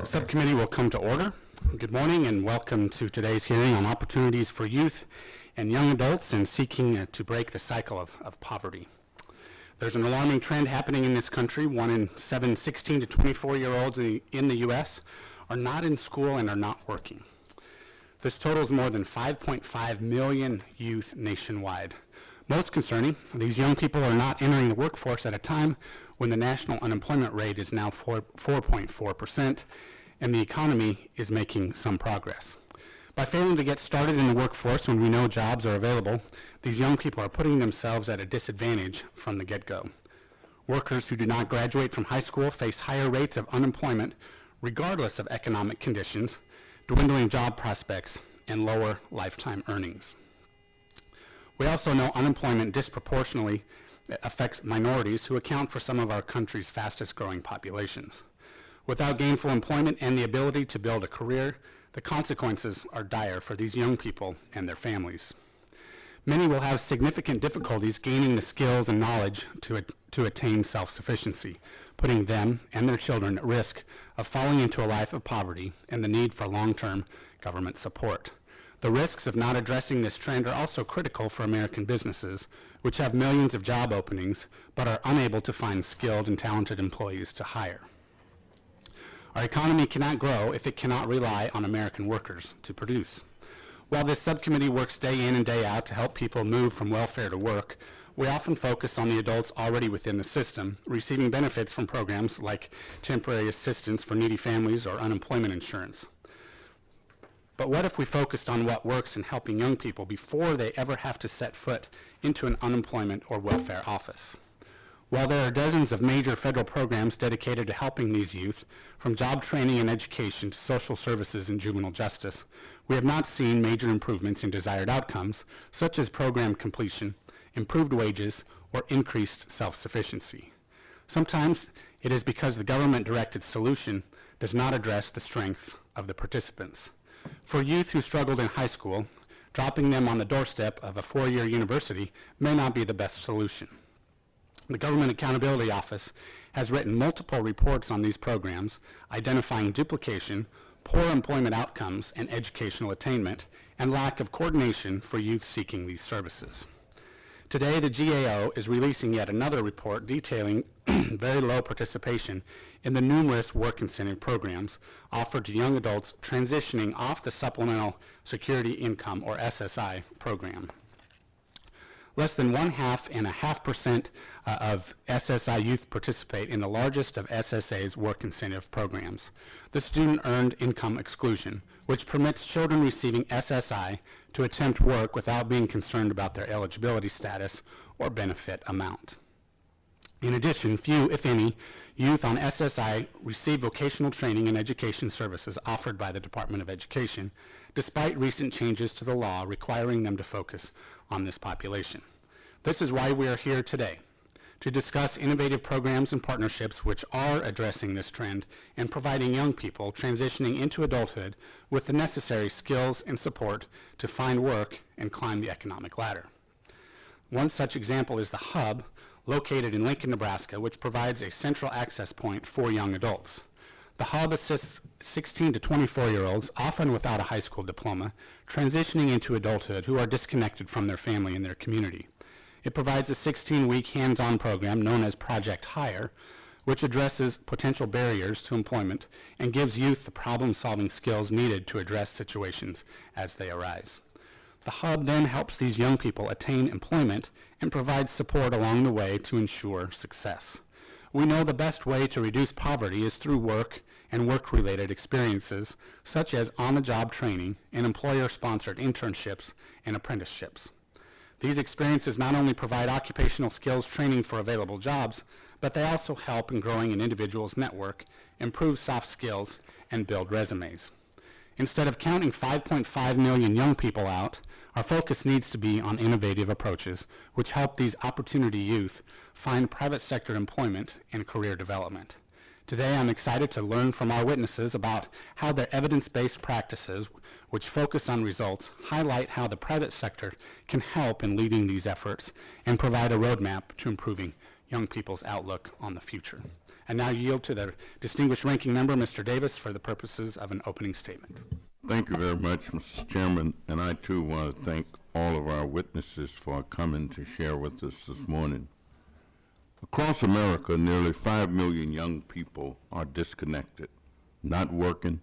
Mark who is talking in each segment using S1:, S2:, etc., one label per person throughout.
S1: The subcommittee will come to order. Good morning and welcome to today's hearing on opportunities for youth and young adults in seeking to break the cycle of poverty. There's an alarming trend happening in this country. 1 in 7 16 to 24-year-olds in the U.S. are not in school and are not working. This totals more than 5.5 million youth nationwide. Most concerning, these young people are not entering the workforce at a time when the national unemployment rate is now 4.4%, and the economy is making some progress. By failing to get started in the workforce when we know jobs are available, these young people are putting themselves at a disadvantage from the get-go. Workers who do not graduate from high school face higher rates of unemployment regardless of economic conditions, dwindling job prospects, and lower lifetime earnings. We also know unemployment disproportionately affects minorities who account for some of our country's fastest growing populations. Without gainful employment and the ability to build a career, the consequences are dire for these young people and their families. Many will have significant difficulties gaining the skills and knowledge to attain self-sufficiency, putting them and their children at risk of falling into a life of poverty and the need for long-term government support. The risks of not addressing this trend are also critical for American businesses, which have millions of job openings but are unable to find skilled and talented employees to hire. Our economy cannot grow if it cannot rely on American workers to produce. While this subcommittee works day in and day out to help people move from welfare to work, we often focus on the adults already within the system, receiving benefits from programs like temporary assistance for needy families or unemployment insurance. But what if we focused on what works in helping young people before they ever have to set foot into an unemployment or welfare office? While there are dozens of major federal programs dedicated to helping these youth, from job training and education to social services and juvenile justice, we have not seen major improvements in desired outcomes, such as program completion, improved wages, or increased self-sufficiency. Sometimes it is because the government-directed solution does not address the strengths of the participants. For youth who struggled in high school, dropping them on the doorstep of a four-year university may not be the best solution. The Government Accountability Office has written multiple reports on these programs, identifying duplication, poor employment outcomes and educational attainment, and lack of coordination for youth seeking these services. Today, the GAO is releasing yet another report detailing very low participation in the numerous work incentive programs offered to young adults transitioning off the Supplemental Security Income, or SSI, program. Less than 1.5% of SSI youth participate in the largest of SSA's work incentive programs, the Student Earned Income Exclusion, which permits children receiving SSI to attempt work without being concerned about their eligibility status or benefit amount. In addition, few, if any, youth on SSI receive vocational training and education services offered by the Department of Education, despite recent changes to the law requiring them to focus on this population. This is why we are here today, to discuss innovative programs and partnerships which are addressing this trend and providing young people transitioning into adulthood with the necessary skills and support to find work and climb the economic ladder. One such example is the Hub, located in Lincoln, Nebraska, which provides a central access point for young adults. The Hub assists 16 to 24-year-olds, often without a high school diploma, transitioning into adulthood who are disconnected from their family and their community. It provides a 16-week hands-on program known as Project Hire, which addresses potential barriers to employment and gives youth the problem-solving skills needed to address situations as they arise. The Hub then helps these young people attain employment and provides support along the way to ensure success. We know the best way to reduce poverty is through work and work-related experiences, such as on-the-job training and employer-sponsored internships and apprenticeships. These experiences not only provide occupational skills training for available jobs, but they also help in growing an individual's network, improve soft skills, and build resumes. Instead of counting 5.5 million young people out, our focus needs to be on innovative approaches which help these opportunity youth find private sector employment and career development. Today, I'm excited to learn from our witnesses about how their evidence-based practices, which focus on results, highlight how the private sector can help in leading these efforts and provide a roadmap to improving young people's outlook on the future. And now yield to the distinguished ranking member, Mr. Davis, for the purposes of an opening statement.
S2: Thank you very much, Mr. Chairman, and I too want to thank all of our witnesses for coming to share with us this morning. Across America, nearly 5 million young people are disconnected, not working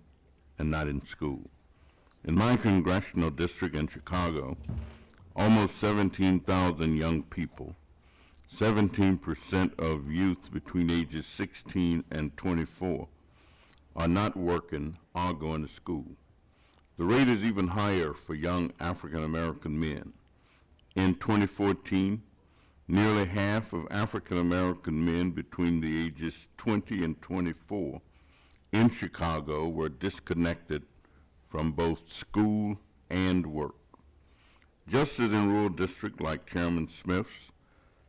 S2: and not in school. In my congressional district in Chicago, almost 17,000 young people, 17% of youth between ages 16 and 24, are not working or going to school. The rate is even higher for young African American men. In 2014, nearly half of African American men between the ages 20 and 24 in Chicago were disconnected from both school and work. Just as in rural districts like Chairman Smith's,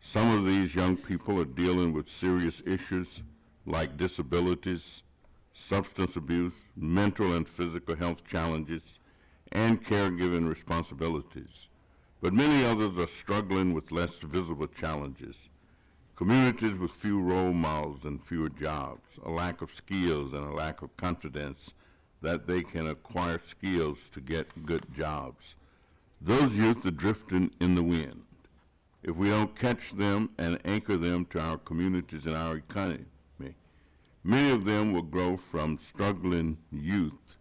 S2: some of these young people are dealing with serious issues like disabilities, substance abuse, mental and physical health challenges, and caregiving responsibilities. But many others are struggling with less visible challenges. Communities with few role models and fewer jobs, a lack of skills and a lack of confidence that they can acquire skills to get good jobs. Those youth are drifting in the wind. If we don't catch them and anchor them to our communities and our economy, many of them will grow from struggling youth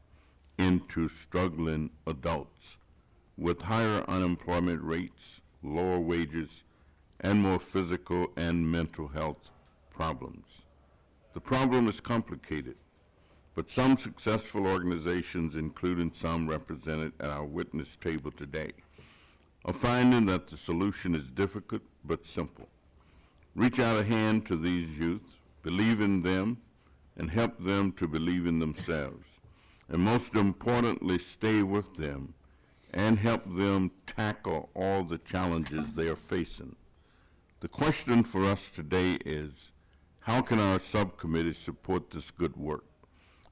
S2: into struggling adults with higher unemployment rates, lower wages, and more physical and mental health problems. The problem is complicated, but some successful organizations, including some represented at our witness table today, are finding that the solution is difficult but simple. Reach out a hand to these youth, believe in them, and help them to believe in themselves. And most importantly, stay with them and help them tackle all the challenges they are facing. The question for us today is, how can our subcommittee support this good work?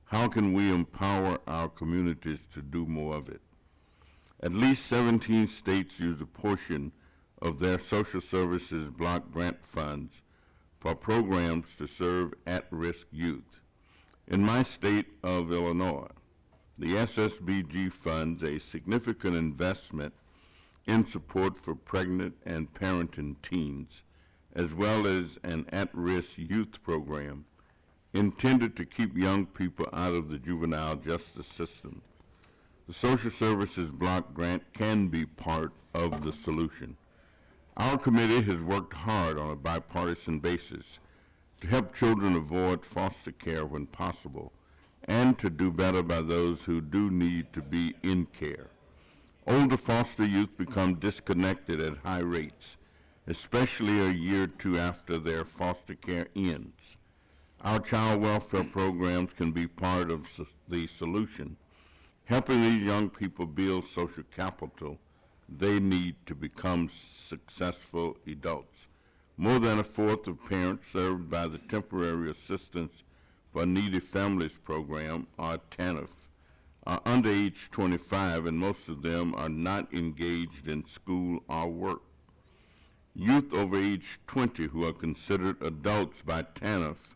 S2: How can we empower our communities to do more of it? At least 17 states use a portion of their social services block grant funds for programs to serve at-risk youth. In my state of Illinois, the SSBG funds a significant investment in support for pregnant and parenting teens, as well as an at-risk youth program intended to keep young people out of the juvenile justice system. The social services block grant can be part of the solution. Our committee has worked hard on a bipartisan basis to help children avoid foster care when possible and to do better by those who do need to be in care. Older foster youth become disconnected at high rates, especially a year or two after their foster care ends. Our child welfare programs can be part of the solution, helping these young people build social capital they need to become successful adults. More than a fourth of parents served by the Temporary Assistance for Needy Families program, or TANF, are under age 25, and most of them are not engaged in school or work. Youth over age 20 who are considered adults by TANF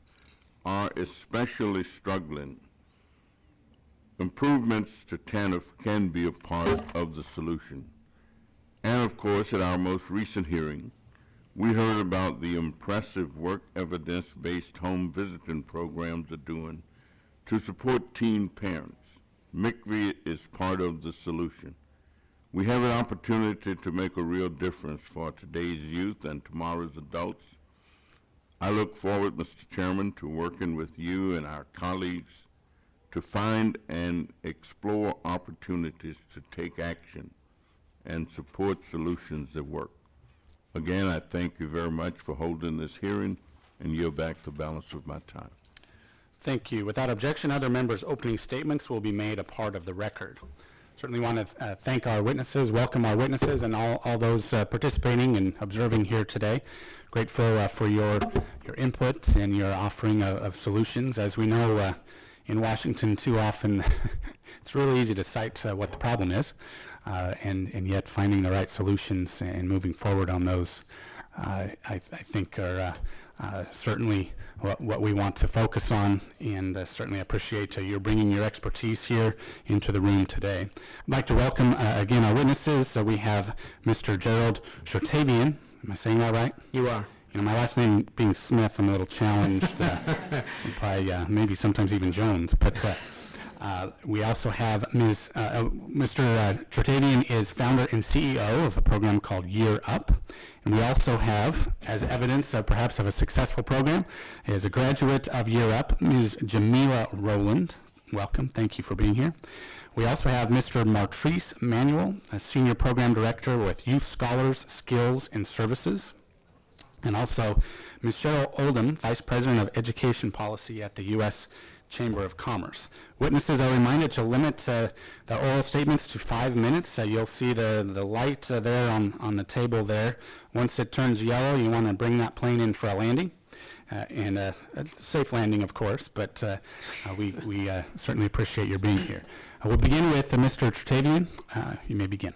S2: are especially struggling. Improvements to TANF can be a part of the solution. And of course, at our most recent hearing, we heard about the impressive work evidence-based home visiting programs are doing to support teen parents. MICV is part of the solution. We have an opportunity to make a real difference for today's youth and tomorrow's adults. I look forward, Mr. Chairman, to working with you and our colleagues to find and explore opportunities to take action and support solutions that work. Again, I thank you very much for holding this hearing and yield back the balance of my time.
S1: Thank you. Without objection, other members' opening statements will be made a part of the record. Certainly want to thank our witnesses, welcome our witnesses, and all those participating and observing here today. Grateful for your input and your offering of solutions. As we know, in Washington, too often it's really easy to cite what the problem is, and yet finding the right solutions and moving forward on those, I think, are certainly what we want to focus on, and certainly appreciate your bringing your expertise here into the room today. I'd like to welcome again our witnesses. So we have Mr. Gerald Chertavian. Am I saying that right?
S3: You are.
S1: You know, my last name being Smith, I'm a little challenged, by maybe sometimes even Jones. But we also have Mr. Chertavian is founder and CEO of a program called Year Up. And we also have, as evidence perhaps of a successful program, is a graduate of Year Up, Ms. Jamila Rowland. Welcome. Thank you for being here. We also have Mr. Martrice Manuel, a senior program director with Youth Scholars, Skills, and Services. And also Ms. Cheryl Oldham, Vice President of Education Policy at the U.S. Chamber of Commerce. Witnesses are reminded to limit the oral statements to 5 minutes. You'll see the light there on the table there. Once it turns yellow, you want to bring that plane in for a landing. And a safe landing, of course, but we certainly appreciate your being here. We'll begin with Mr. Chertavian. You may begin.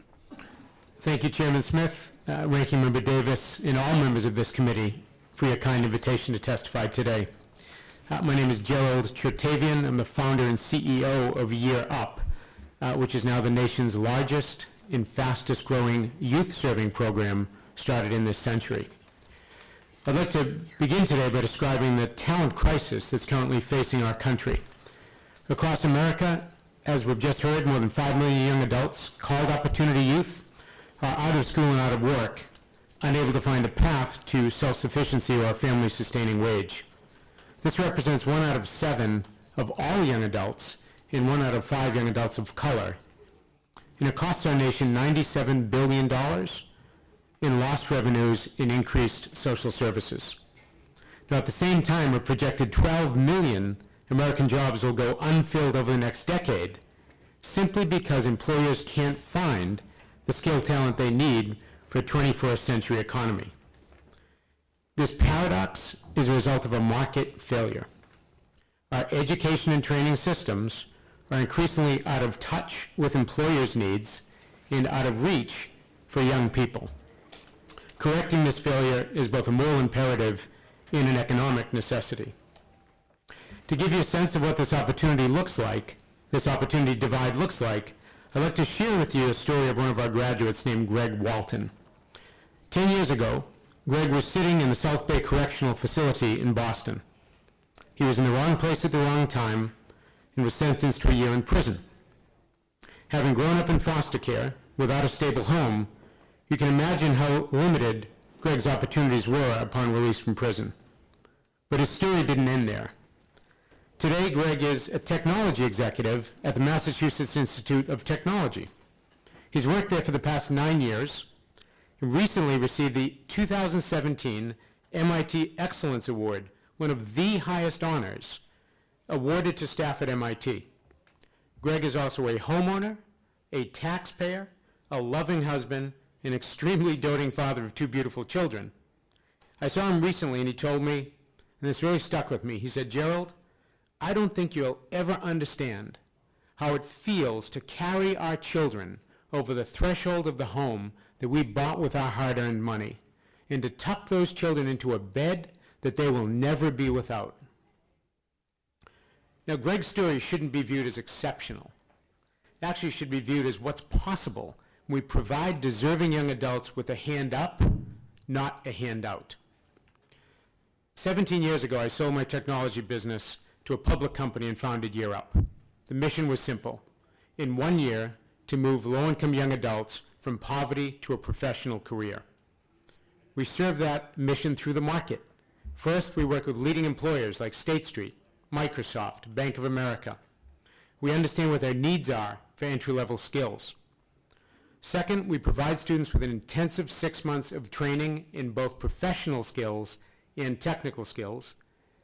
S3: Thank you, Chairman Smith, Ranking Member Davis, and all members of this committee for your kind invitation to testify today. My name is Gerald Chertavian. I'm the founder and CEO of Year Up, which is now the nation's largest and fastest growing youth serving program started in this century. I'd like to begin today by describing the talent crisis that's currently facing our country. Across America, as we've just heard, more than 5 million young adults, called opportunity youth, are out of school and out of work, unable to find a path to self-sufficiency or a family-sustaining wage. This represents 1 out of 7 of all young adults and 1 out of 5 young adults of color. And it costs our nation $97 billion in lost revenues in increased social services. Now, at the same time, a projected 12 million American jobs will go unfilled over the next decade simply because employers can't find the skilled talent they need for a 21st century economy. This paradox is a result of a market failure. Our education and training systems are increasingly out of touch with employers' needs and out of reach for young people. Correcting this failure is both a moral imperative and an economic necessity. To give you a sense of what this opportunity looks like, this opportunity divide looks like, I'd like to share with you a story of one of our graduates named Greg Walton. 10 years ago, Greg was sitting in the South Bay Correctional Facility in Boston. He was in the wrong place at the wrong time and was sentenced to a year in prison. Having grown up in foster care without a stable home, you can imagine how limited Greg's opportunities were upon release from prison. But his story didn't end there. Today, Greg is a technology executive at the Massachusetts Institute of Technology. He's worked there for the past 9 years and recently received the 2017 MIT Excellence Award, one of the highest honors awarded to staff at MIT. Greg is also a homeowner, a taxpayer, a loving husband, an extremely doting father of 2 beautiful children. I saw him recently and he told me, and this really stuck with me, he said, "Gerald, I don't think you'll ever understand how it feels to carry our children over the threshold of the home that we bought with our hard-earned money, and to tuck those children into a bed that they will never be without." Now, Greg's story shouldn't be viewed as exceptional. It actually should be viewed as what's possible when we provide deserving young adults with a hand up, not a handout. 17 years ago, I sold my technology business to a public company and founded Year Up. The mission was simple. In 1 year, to move low-income young adults from poverty to a professional career. We serve that mission through the market. First, we work with leading employers like State Street, Microsoft, Bank of America. We understand what their needs are for entry-level skills. Second, we provide students with an intensive 6 months of training in both professional skills and technical skills,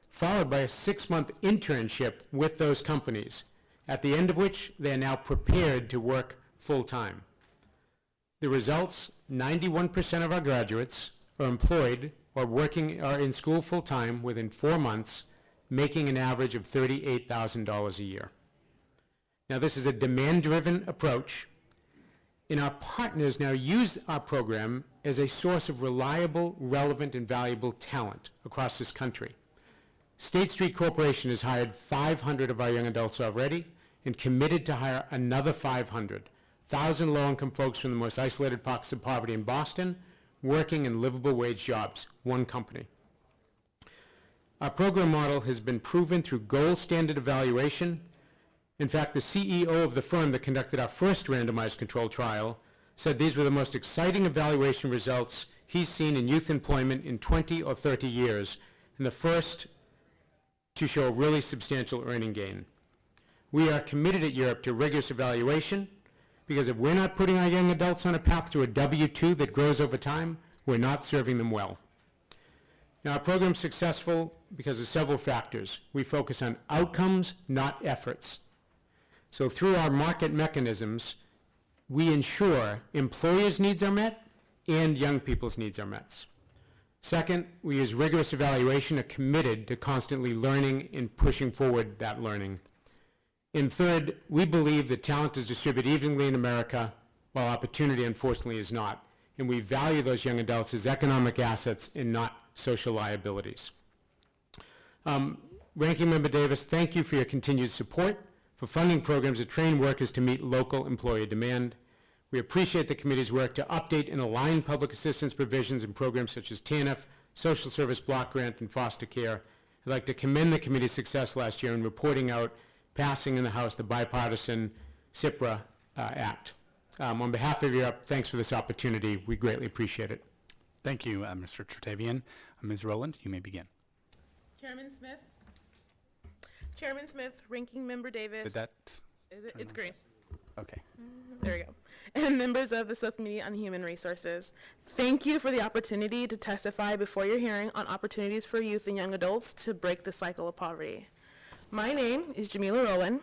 S3: followed by a 6-month internship with those companies, at the end of which they are now prepared to work full-time. The results, 91% of our graduates are employed or in school full-time within 4 months, making an average of $38,000 a year. Now, this is a demand-driven approach, And our partners now use our program as a source of reliable, relevant, and valuable talent across this country. State Street Corporation has hired 500 of our young adults already and committed to hire another 500, 1,000 low-income folks from the most isolated pockets of poverty in Boston, working in livable wage jobs, one company. Our program model has been proven through gold standard evaluation. In fact, the CEO of the firm that conducted our first randomized controlled trial said these were the most exciting evaluation results he's seen in youth employment in 20 or 30 years, and the first to show a really substantial earning gain. We are committed at Europe to rigorous evaluation, because if we're not putting our young adults on a path to a W-2 that grows over time, we're not serving them well. Now, our program's successful because of several factors. We focus on outcomes, not efforts. So through our market mechanisms, we ensure employers' needs are met and young people's needs are met. Second, we use rigorous evaluation, are committed to constantly learning and pushing forward that learning. And third, we believe that talent is distributed evenly in America, while opportunity, unfortunately, is not. And we value those young adults as economic assets and not social liabilities. Ranking Member Davis, thank you for your continued support for funding programs that train workers to meet local employer demand. We appreciate the committee's work to update and align public assistance provisions in programs such as TANF, Social Service Block Grant, and foster care. I'd like to commend the committee's success last year in reporting out passing in the House the bipartisan CIPRA Act. On behalf of Europe, thanks for this opportunity. We greatly appreciate it.
S1: Thank you, Mr. Chertavian. Ms. Rowland, you may begin.
S4: Chairman Smith, Ranking Member Davis.
S1: Did that?
S4: It's green.
S1: Okay.
S4: There we go. And members of the Subcommittee on Human Resources, thank you for the opportunity to testify before your hearing on opportunities for youth and young adults to break the cycle of poverty. My name is Jamila Rowland.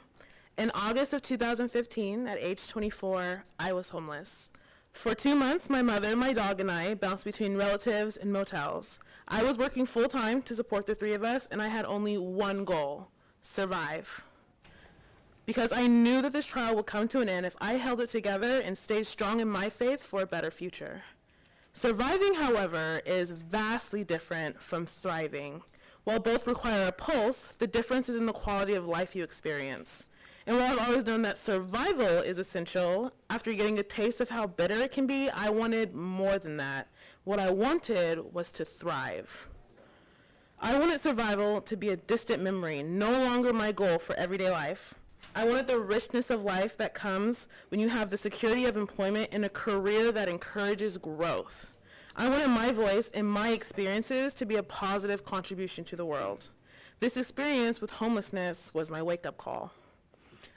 S4: In August of 2015, at age 24, I was homeless. For 2 months, my mother, my dog, and I bounced between relatives and motels. I was working full-time to support the three of us, and I had only one goal: survive. Because I knew that this trial would come to an end if I held it together and stayed strong in my faith for a better future. Surviving, however, is vastly different from thriving. While both require a pulse, the difference is in the quality of life you experience. And while I've always known that survival is essential, after getting a taste of how bitter it can be, I wanted more than that. What I wanted was to thrive. I wanted survival to be a distant memory, no longer my goal for everyday life. I wanted the richness of life that comes when you have the security of employment and a career that encourages growth. I wanted my voice and my experiences to be a positive contribution to the world. This experience with homelessness was my wake-up call.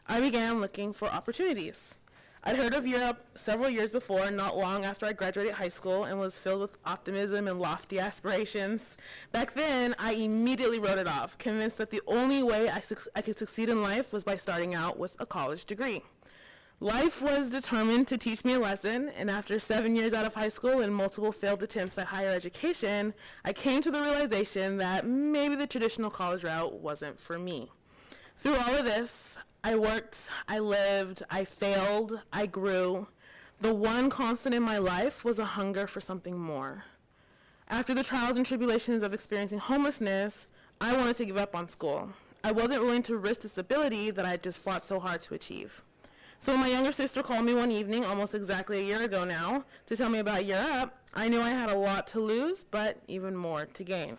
S4: I began looking for opportunities. I'd heard of Europe several years before, not long after I graduated high school, and was filled with optimism and lofty aspirations. Back then, I immediately wrote it off, convinced that the only way I could succeed in life was by starting out with a college degree. Life was determined to teach me a lesson, and after 7 years out of high school and multiple failed attempts at higher education, I came to the realization that maybe the traditional college route wasn't for me. Through all of this, I worked, I lived, I failed, I grew. The one constant in my life was a hunger for something more. After the trials and tribulations of experiencing homelessness, I wanted to give up on school. I wasn't willing to risk the stability that I had just fought so hard to achieve. So when my younger sister called me one evening, almost exactly a year ago now, to tell me about Europe, I knew I had a lot to lose, but even more to gain.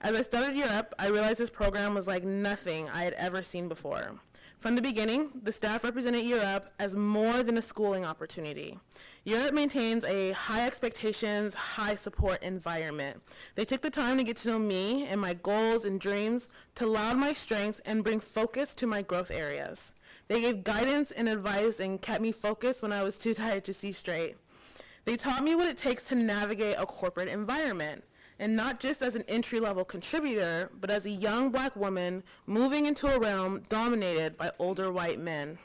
S4: As I started Europe, I realized this program was like nothing I had ever seen before. From the beginning, the staff represented Europe as more than a schooling opportunity. Europe maintains a high expectations, high support environment. They took the time to get to know me and my goals and dreams, to laud my strengths and bring focus to my growth areas. They gave guidance and advice and kept me focused when I was too tired to see straight. They taught me what it takes to navigate a corporate environment, and not just as an entry-level contributor, but as a young black woman moving into a realm dominated by older white men.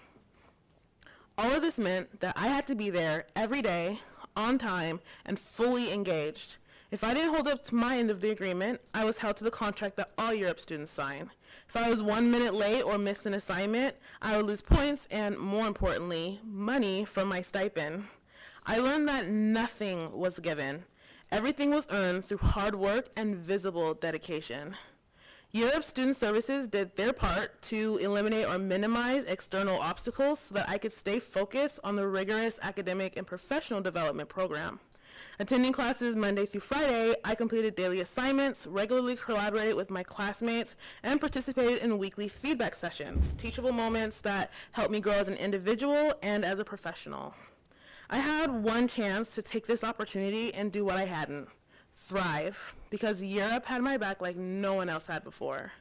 S4: All of this meant that I had to be there every day, on time, and fully engaged. If I didn't hold up to my end of the agreement, I was held to the contract that all Europe students sign. If I was 1 minute late or missed an assignment, I would lose points and, more importantly, money from my stipend. I learned that nothing was given. Everything was earned through hard work and visible dedication. Europe Student Services did their part to eliminate or minimize external obstacles so that I could stay focused on the rigorous academic and professional development program. Attending classes Monday through Friday, I completed daily assignments, regularly collaborated with my classmates, and participated in weekly feedback sessions, teachable moments that helped me grow as an individual and as a professional. I had one chance to take this opportunity and do what I hadn't: thrive, because Europe had my back like no one else had before.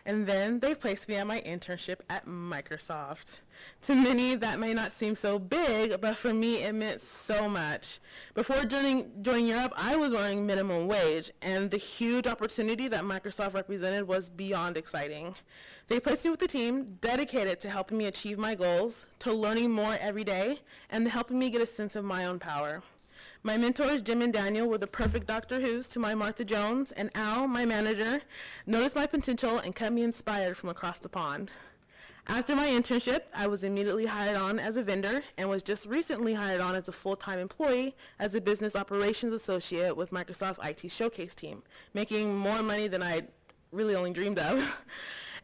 S4: And then they placed me at my internship at Microsoft. To many, that may not seem so big, but for me, it meant so much. Before joining Europe, I was earning minimum wage, and the huge opportunity that Microsoft represented was beyond exciting. They placed me with a team dedicated to helping me achieve my goals, to learning more every day, and to helping me get a sense of my own power. My mentors, Jim and Daniel, were the perfect Dr. Who's to my Martha Jones, and Al, my manager, noticed my potential and kept me inspired from across the pond. After my internship, I was immediately hired on as a vendor and was just recently hired on as a full-time employee as a business operations associate with Microsoft's IT Showcase team, making more money than I really only dreamed of.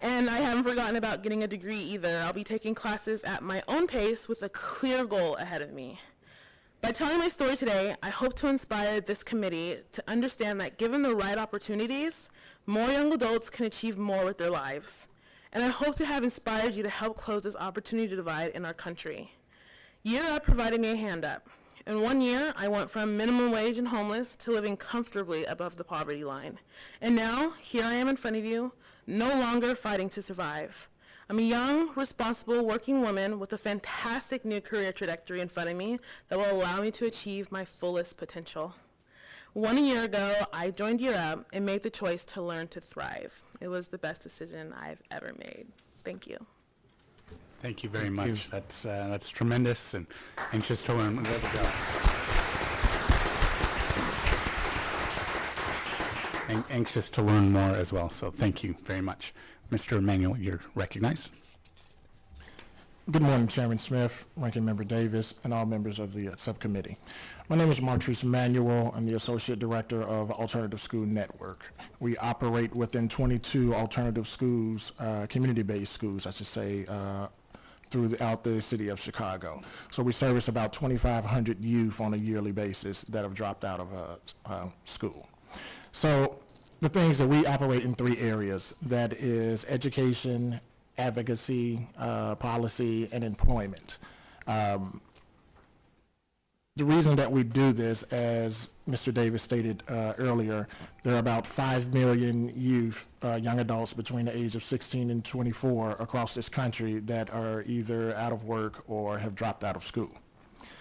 S4: And I haven't forgotten about getting a degree either. I'll be taking classes at my own pace with a clear goal ahead of me. By telling my story today, I hope to inspire this committee to understand that given the right opportunities, more young adults can achieve more with their lives. And I hope to have inspired you to help close this opportunity divide in our country. Year Up provided me a hand up. In 1 year, I went from minimum wage and homeless to living comfortably above the poverty line. And now, here I am in front of you, no longer fighting to survive. I'm a young, responsible, working woman with a fantastic new career trajectory in front of me that will allow me to achieve my fullest potential. 1 year ago, I joined Year Up and made the choice to learn to thrive. It was the best decision I've ever made. Thank you.
S1: Thank you very much. That's tremendous, and anxious to learn. There we go. Anxious to learn more as well, so thank you very much. Mr. Emanuel, you're recognized.
S5: Good morning, Chairman Smith, Ranking Member Davis, and all members of the subcommittee. My name is Martrice Emanuel. I'm the Associate Director of Alternative School Network. We operate within 22 alternative schools, community-based schools, I should say, throughout the city of Chicago. So we service about 2,500 youth on a yearly basis that have dropped out of school. So the things that we operate in 3 areas, that is education, advocacy, policy, and employment. The reason that we do this, as Mr. Davis stated earlier, there are about 5 million youth, young adults between the age of 16 and 24 across this country that are either out of work or have dropped out of school.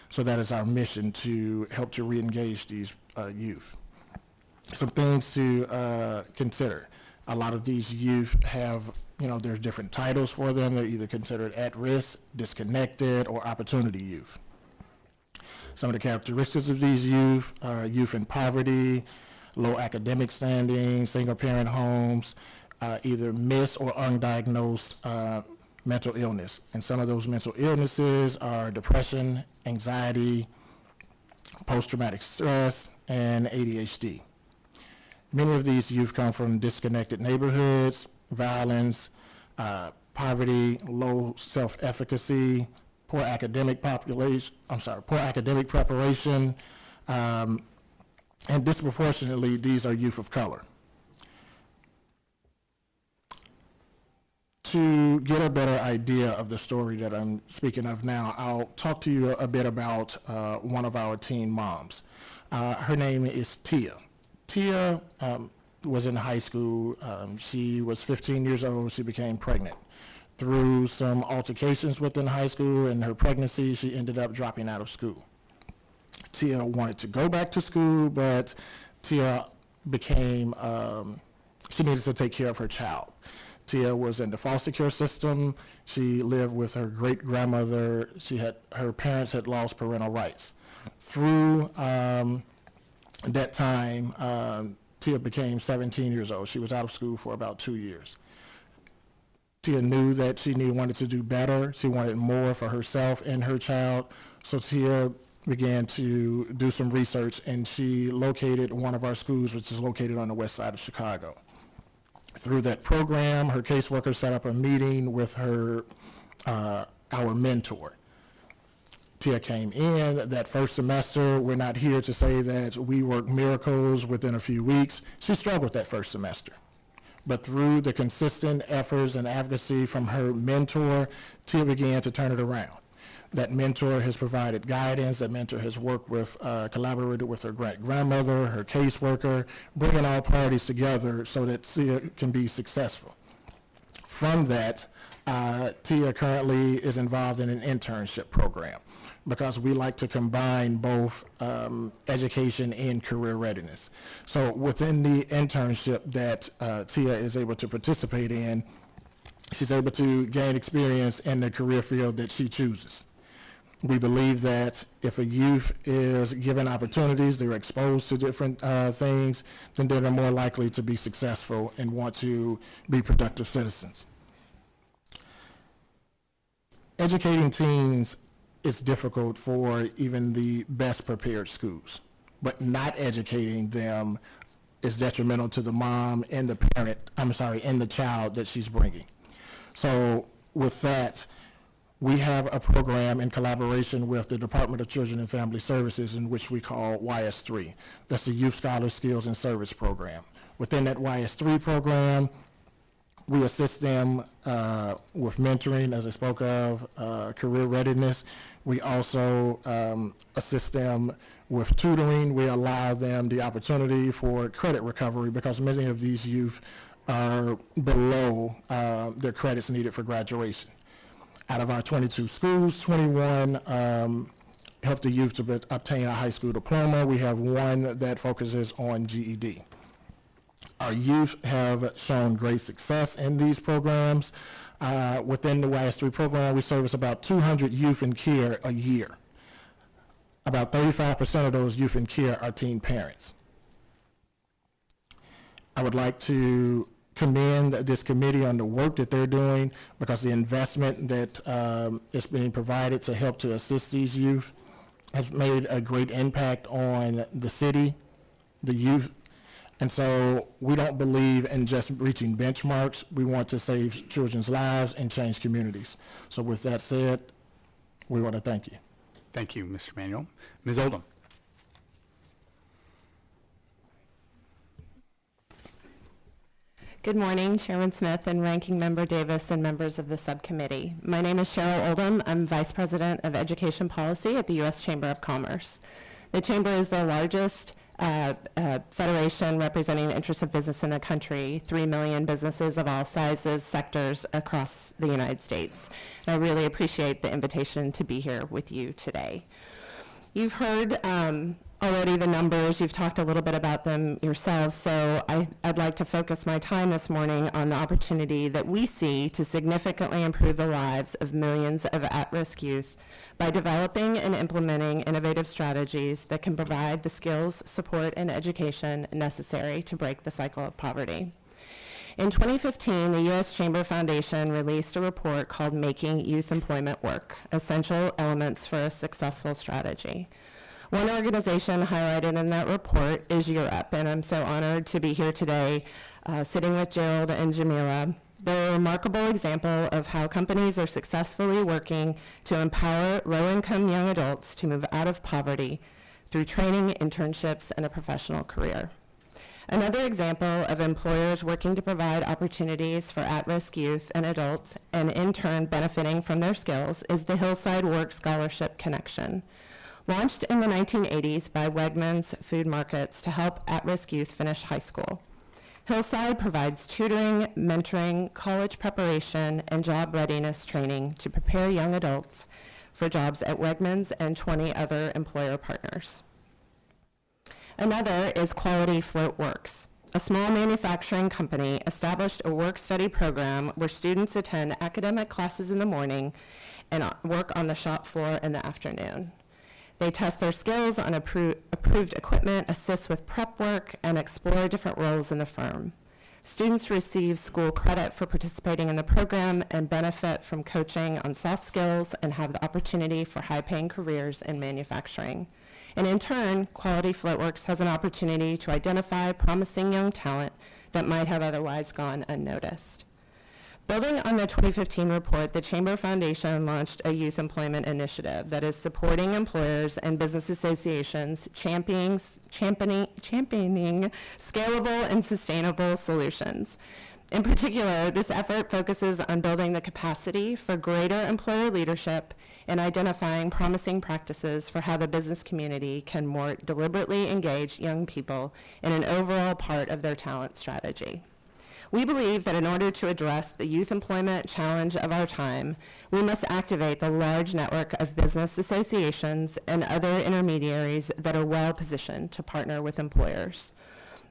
S5: So that is our mission, to help to re-engage these youth. Some things to consider. A lot of these youth have, there's different titles for them. They're either considered at risk, disconnected, or opportunity youth. Some of the characteristics of these youth are youth in poverty, low academic standing, single parent homes, either missed or undiagnosed mental illness. And some of those mental illnesses are depression, anxiety, post-traumatic stress, and ADHD. Many of these youth come from disconnected neighborhoods, violence, poverty, low self-efficacy, poor academic preparation, and disproportionately, these are youth of color. To get a better idea of the story that I'm speaking of now, I'll talk to you a bit about one of our teen moms. Her name is Tia. Tia was in high school. She was 15 years old. She became pregnant. Through some altercations within high school and her pregnancy, she ended up dropping out of school. Tia wanted to go back to school, but Tia became, she needed to take care of her child. Tia was in the foster care system. She lived with her great-grandmother. Her parents had lost parental rights. Through At that time, Tia became 17 years old. She was out of school for about 2 years. Tia knew that she wanted to do better. She wanted more for herself and her child. So Tia began to do some research, and she located one of our schools, which is located on the west side of Chicago. Through that program, her caseworker set up a meeting with her, our mentor. Tia came in that first semester. We're not here to say that we worked miracles within a few weeks. She struggled that first semester. But through the consistent efforts and advocacy from her mentor, Tia began to turn it around. That mentor has provided guidance. That mentor has worked with, collaborated with her great-grandmother, her caseworker, bringing all parties together so that Tia can be successful. From that, Tia currently is involved in an internship program because we like to combine both education and career readiness. So within the internship that Tia is able to participate in, she's able to gain experience in the career field that she chooses. We believe that if a youth is given opportunities, they're exposed to different things, then they're more likely to be successful and want to be productive citizens. Educating teens is difficult for even the best prepared schools, but not educating them is detrimental to the mom and the parent, and the child that she's bringing. So with that, we have a program in collaboration with the Department of Children and Family Services in which we call YS3. That's the Youth Scholar Skills and Service Program. Within that YS3 program, we assist them with mentoring, as I spoke of, career readiness. We also assist them with tutoring. We allow them the opportunity for credit recovery because many of these youth are below their credits needed for graduation. Out of our 22 schools, 21 help the youth to obtain a high school diploma. We have one that focuses on GED. Our youth have shown great success in these programs. Within the YS3 program, we service about 200 youth in care a year. About 35% of those youth in care are teen parents. I would like to commend this committee on the work that they're doing because the investment that is being provided to help to assist these youth has made a great impact on the city, the youth. And so we don't believe in just reaching benchmarks. We want to save children's lives and change communities. So with that said, we want to thank you.
S1: Thank you, Mr. Manuel. Ms. Oldham.
S6: Good morning, Chairman Smith and Ranking Member Davis and members of the subcommittee. My name is Cheryl Oldham. I'm Vice President of Education Policy at the U.S. Chamber of Commerce. The Chamber is the largest federation representing the interests of business in the country, 3 million businesses of all sizes, sectors across the United States. And I really appreciate the invitation to be here with you today. You've heard already the numbers. You've talked a little bit about them yourselves, so I'd like to focus my time this morning on the opportunity that we see to significantly improve the lives of millions of at-risk youth by developing and implementing innovative strategies that can provide the skills, support, and education necessary to break the cycle of poverty. In 2015, the U.S. Chamber Foundation released a report called Making Youth Employment Work: Essential Elements for a Successful Strategy. One organization highlighted in that report is Europe, and I'm so honored to be here today sitting with Gerald and Jamila. They're a remarkable example of how companies are successfully working to empower low-income young adults to move out of poverty through training, internships, and a professional career. Another example of employers working to provide opportunities for at-risk youth and adults, and in turn benefiting from their skills, is the Hillside Work Scholarship Connection. Launched in the 1980s by Wegmans Food Markets to help at-risk youth finish high school. Hillside provides tutoring, mentoring, college preparation, and job readiness training to prepare young adults for jobs at Wegmans and 20 other employer partners. Another is Quality Float Works, a small manufacturing company established a work-study program where students attend academic classes in the morning and work on the shop floor in the afternoon. They test their skills on approved equipment, assist with prep work, and explore different roles in the firm. Students receive school credit for participating in the program and benefit from coaching on soft skills and have the opportunity for high-paying careers in manufacturing. And in turn, Quality Floatworks has an opportunity to identify promising young talent that might have otherwise gone unnoticed. Building on the 2015 report, the Chamber Foundation launched a youth employment initiative that is supporting employers and business associations championing scalable and sustainable solutions. In particular, this effort focuses on building the capacity for greater employer leadership and identifying promising practices for how the business community can more deliberately engage young people in an overall part of their talent strategy. We believe that in order to address the youth employment challenge of our time, we must activate the large network of business associations and other intermediaries that are well positioned to partner with employers.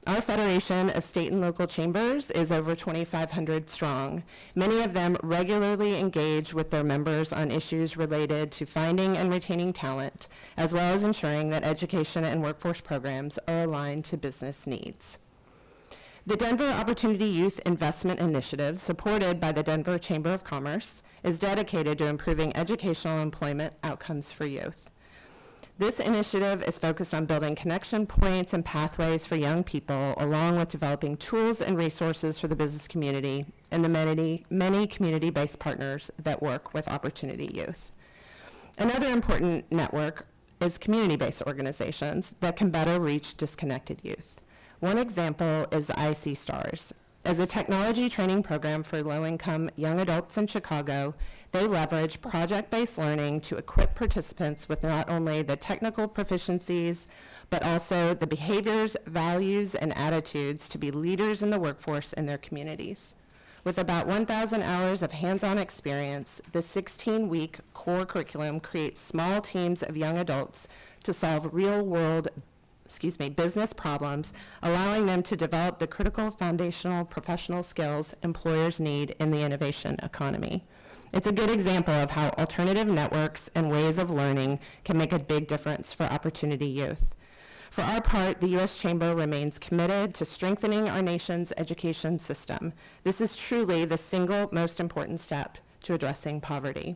S6: Our Federation of State and Local Chambers is over 2,500 strong. Many of them regularly engage with their members on issues related to finding and retaining talent, as well as ensuring that education and workforce programs are aligned to business needs. The Denver Opportunity Youth Investment Initiative, supported by the Denver Chamber of Commerce, is dedicated to improving educational and employment outcomes for youth. This initiative is focused on building connection points and pathways for young people, along with developing tools and resources for the business community and the many community-based partners that work with Opportunity Youth. Another important network is community-based organizations that can better reach disconnected youth. One example is IC Stars. As a technology training program for low-income young adults in Chicago, they leverage project-based learning to equip participants with not only the technical proficiencies, but also the behaviors, values, and attitudes to be leaders in the workforce in their communities. With about 1,000 hours of hands-on experience, the 16-week core curriculum creates small teams of young adults to solve real-world business problems, allowing them to develop the critical foundational professional skills employers need in the innovation economy. It's a good example of how alternative networks and ways of learning can make a big difference for Opportunity Youth. For our part, the U.S. Chamber remains committed to strengthening our nation's education system. This is truly the single most important step to addressing poverty.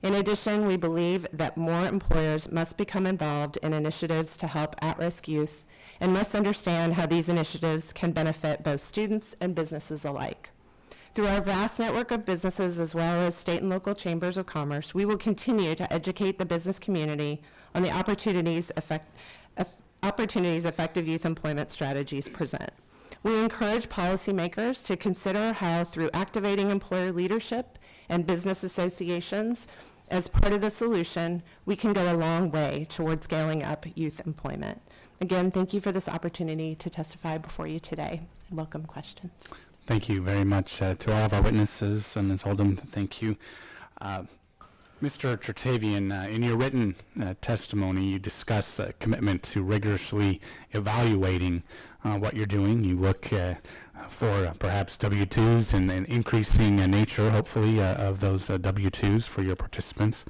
S6: In addition, we believe that more employers must become involved in initiatives to help at-risk youth and must understand how these initiatives can benefit both students and businesses alike. Through our vast network of businesses as well as state and local chambers of commerce, we will continue to educate the business community on the opportunities effective youth employment strategies present. We encourage policymakers to consider how, through activating employer leadership and business associations as part of the solution, we can go a long way towards scaling up youth employment. Again, thank you for this opportunity to testify before you today. And welcome questions.
S1: Thank you very much to all of our witnesses. Ms. Oldham, thank you. Mr. Chertavian, in your written testimony, you discuss a commitment to rigorously evaluating what you're doing. You look for perhaps W-2s and increasing nature, hopefully, of those W-2s for your participants.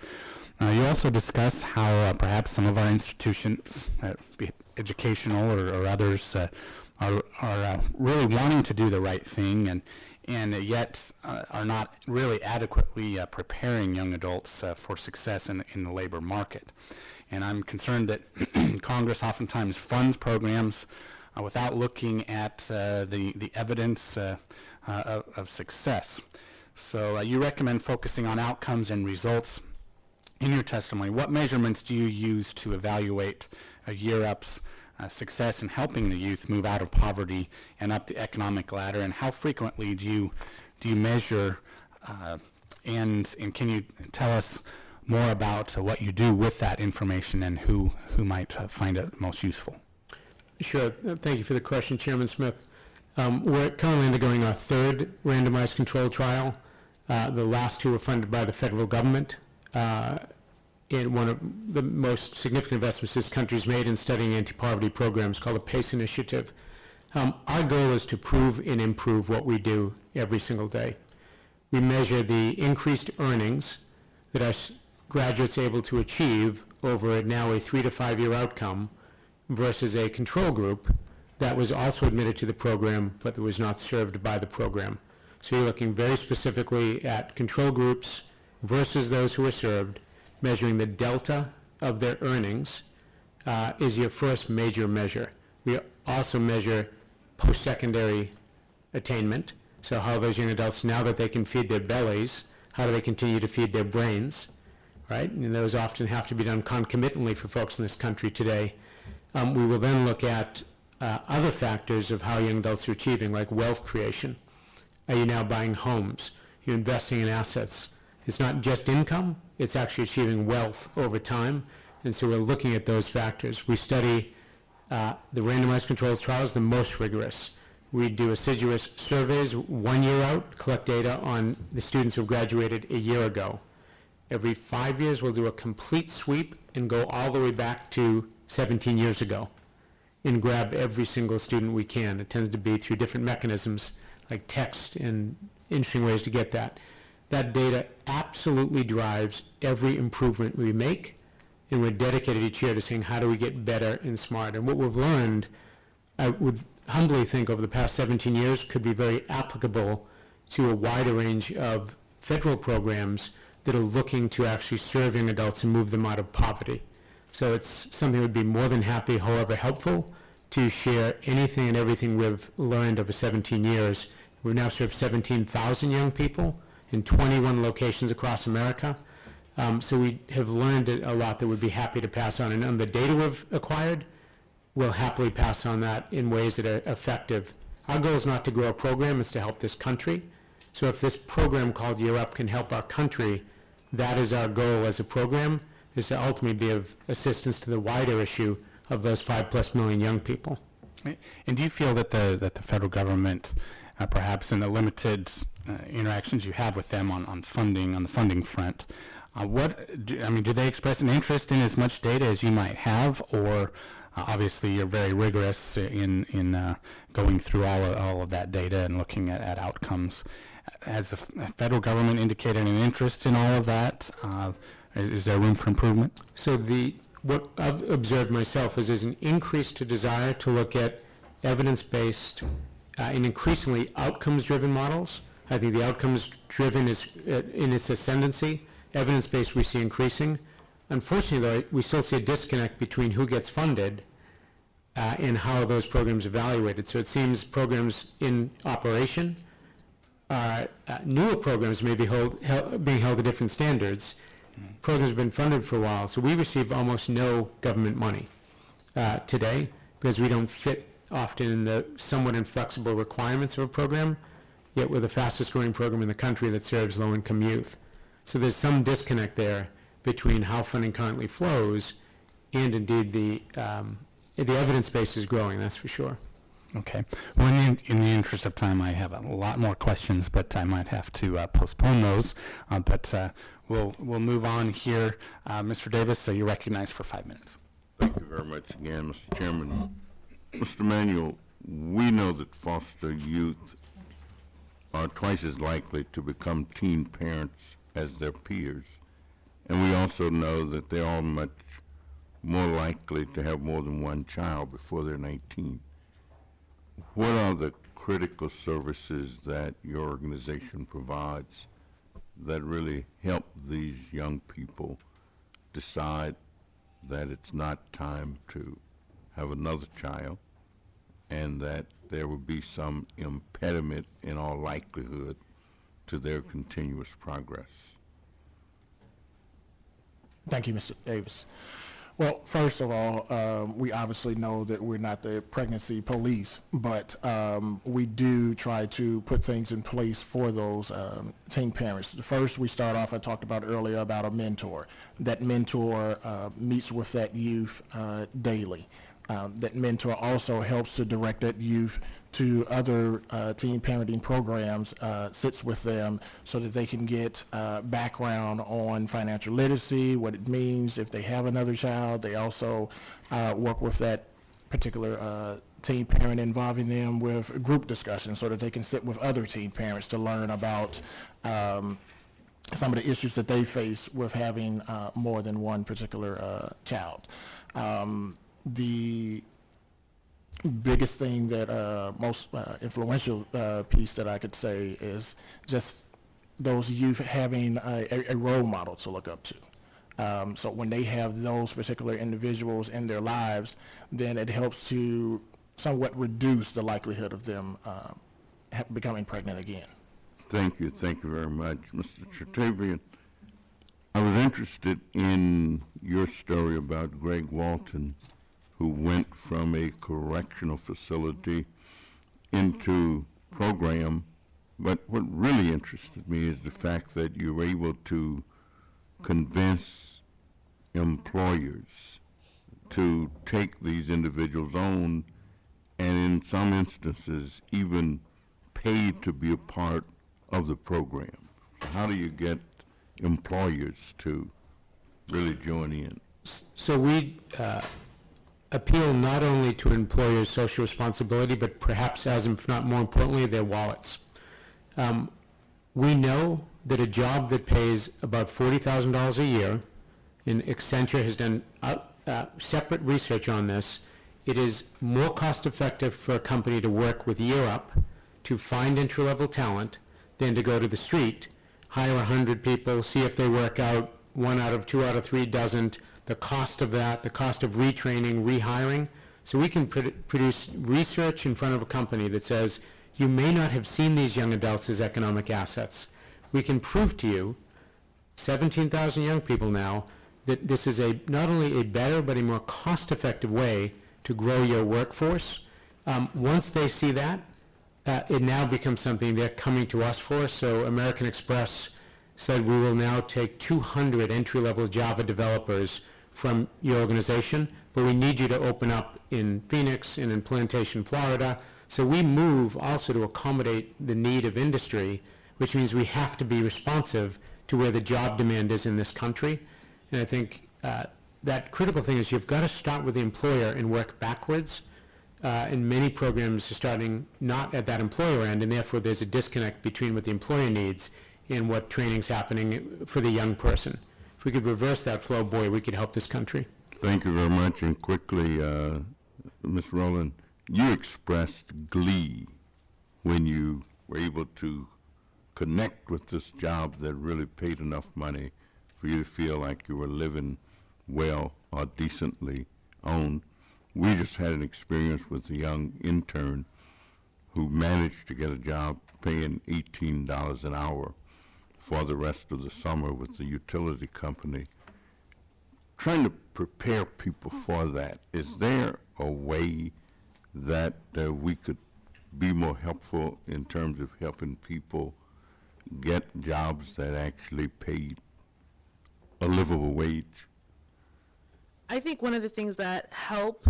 S1: You also discuss how perhaps some of our institutions, be it educational or others, are really wanting to do the right thing and yet are not really adequately preparing young adults for success in the labor market. And I'm concerned that Congress oftentimes funds programs without looking at the evidence of success. So you recommend focusing on outcomes and results. In your testimony, what measurements do you use to evaluate Year Up's success in helping the youth move out of poverty and up the economic ladder, and how frequently do you measure, and can you tell us more about what you do with that information and who might find it most useful?
S3: Sure. Thank you for the question, Chairman Smith. We're currently undergoing our third randomized control trial. The last two were funded by the federal government. In one of the most significant investments this country's made in studying anti-poverty programs called the PACE Initiative. Our goal is to prove and improve what we do every single day. We measure the increased earnings that our graduates are able to achieve over now a 3 to 5 year outcome versus a control group that was also admitted to the program but that was not served by the program. So you're looking very specifically at control groups versus those who were served, measuring the delta of their earnings is your first major measure. We also measure post-secondary attainment, so how those young adults, now that they can feed their bellies, how do they continue to feed their brains, right? And those often have to be done concomitantly for folks in this country today. We will then look at other factors of how young adults are achieving, like wealth creation. Are you now buying homes? You're investing in assets. It's not just income, it's actually achieving wealth over time. And so we're looking at those factors. We study the randomized controlled trials, the most rigorous. We do assiduous surveys 1 year out, collect data on the students who graduated a year ago. Every 5 years, we'll do a complete sweep and go all the way back to 17 years ago and grab every single student we can. It tends to be through different mechanisms like text and interesting ways to get that. That data absolutely drives every improvement we make, and we're dedicated each year to saying how do we get better and smarter. And what we've learned, I would humbly think over the past 17 years, could be very applicable to a wider range of federal programs that are looking to actually serve young adults and move them out of poverty. So it's something we'd be more than happy, however helpful, to share anything and everything we've learned over 17 years. We've now served 17,000 young people in 21 locations across America. So we have learned a lot that we'd be happy to pass on. And on the data we've acquired, we'll happily pass on that in ways that are effective. Our goal is not to grow a program, it's to help this country. So if this program called Year Up can help our country, that is our goal as a program, is to ultimately be of assistance to the wider issue of those 5+ million young people.
S1: And do you feel that the federal government, perhaps in the limited interactions you have with them on funding, on the funding front, do they express an interest in as much data as you might have, or obviously you're very rigorous in going through all of that data and looking at outcomes? Has the federal government indicated an interest in all of that? Is there room for improvement?
S3: So what I've observed myself is there's an increased desire to look at evidence-based and increasingly outcomes-driven models. I think the outcomes-driven is in its ascendancy. Evidence-based we see increasing. Unfortunately, though, we still see a disconnect between who gets funded and how those programs are evaluated. So it seems programs in operation, newer programs may be being held to different standards. Programs have been funded for a while, so we receive almost no government money today because we don't fit often in the somewhat inflexible requirements of a program, yet we're the fastest growing program in the country that serves low-income youth. So there's some disconnect there between how funding currently flows and indeed the evidence base is growing, that's for sure.
S1: Okay. Well, in the interest of time, I have a lot more questions, but I might have to postpone those. But we'll move on here. Mr. Davis, you're recognized for 5 minutes.
S2: Thank you very much again, Mr. Chairman. Mr. Manuel, we know that foster youth are twice as likely to become teen parents as their peers. And we also know that they're all much more likely to have more than one child before they're 19. What are the critical services that your organization provides that really help these young people decide that it's not time to have another child and that there would be some impediment in all likelihood to their continuous progress?
S5: Thank you, Mr. Davis. Well, first of all, we obviously know that we're not the pregnancy police, but we do try to put things in place for those teen parents. First, we start off, I talked about earlier, about a mentor. That mentor meets with that youth daily. That mentor also helps to direct that youth to other teen parenting programs, sits with them so that they can get background on financial literacy, what it means if they have another child. They also work with that particular teen parent, involving them with group discussions so that they can sit with other teen parents to learn about some of the issues that they face with having more than one particular child. The biggest thing that most influential piece that I could say is just those youth having a role model to look up to. So when they have those particular individuals in their lives, then it helps to somewhat reduce the likelihood of them becoming pregnant again.
S2: Thank you very much, Mr. Chertavian. I was interested in your story about Greg Walton, who went from a correctional facility into program, but what really interested me is the fact that you were able to convince employers to take these individuals on, and in some instances even paid to be a part of the program. How do you get employers to really join in?
S3: So we appeal not only to employers' social responsibility, but perhaps as if not more importantly, their wallets. We know that a job that pays about $40,000 a year, and Accenture has done separate research on this, it is more cost effective for a company to work with Year Up to find entry-level talent than to go to the street, hire 100 people, see if they work out, 1 out of 2 out of 3 doesn't, the cost of that, the cost of retraining, rehiring. So we can produce research in front of a company that says, you may not have seen these young adults as economic assets. We can prove to you, 17,000 young people now, that this is not only a better but a more cost-effective way to grow your workforce. Once they see that, it now becomes something they're coming to us for. So American Express said we will now take 200 entry-level Java developers from your organization, but we need you to open up in Phoenix and in Plantation, Florida. So we move also to accommodate the need of industry, which means we have to be responsive to where the job demand is in this country. And I think that critical thing is you've got to start with the employer and work backwards. And many programs are starting not at that employer end, and therefore there's a disconnect between what the employer needs and what training's happening for the young person. If we could reverse that flow, boy, we could help this country.
S2: Thank you very much. And quickly, Ms. Rowland, you expressed glee when you were able to connect with this job that really paid enough money for you to feel like you were living well or decently on. We just had an experience with a young intern who managed to get a job paying $18 an hour for the rest of the summer with the utility company. Trying to prepare people for that, is there a way that we could be more helpful in terms of helping people get jobs that actually paid a livable wage?
S4: I think one of the things that help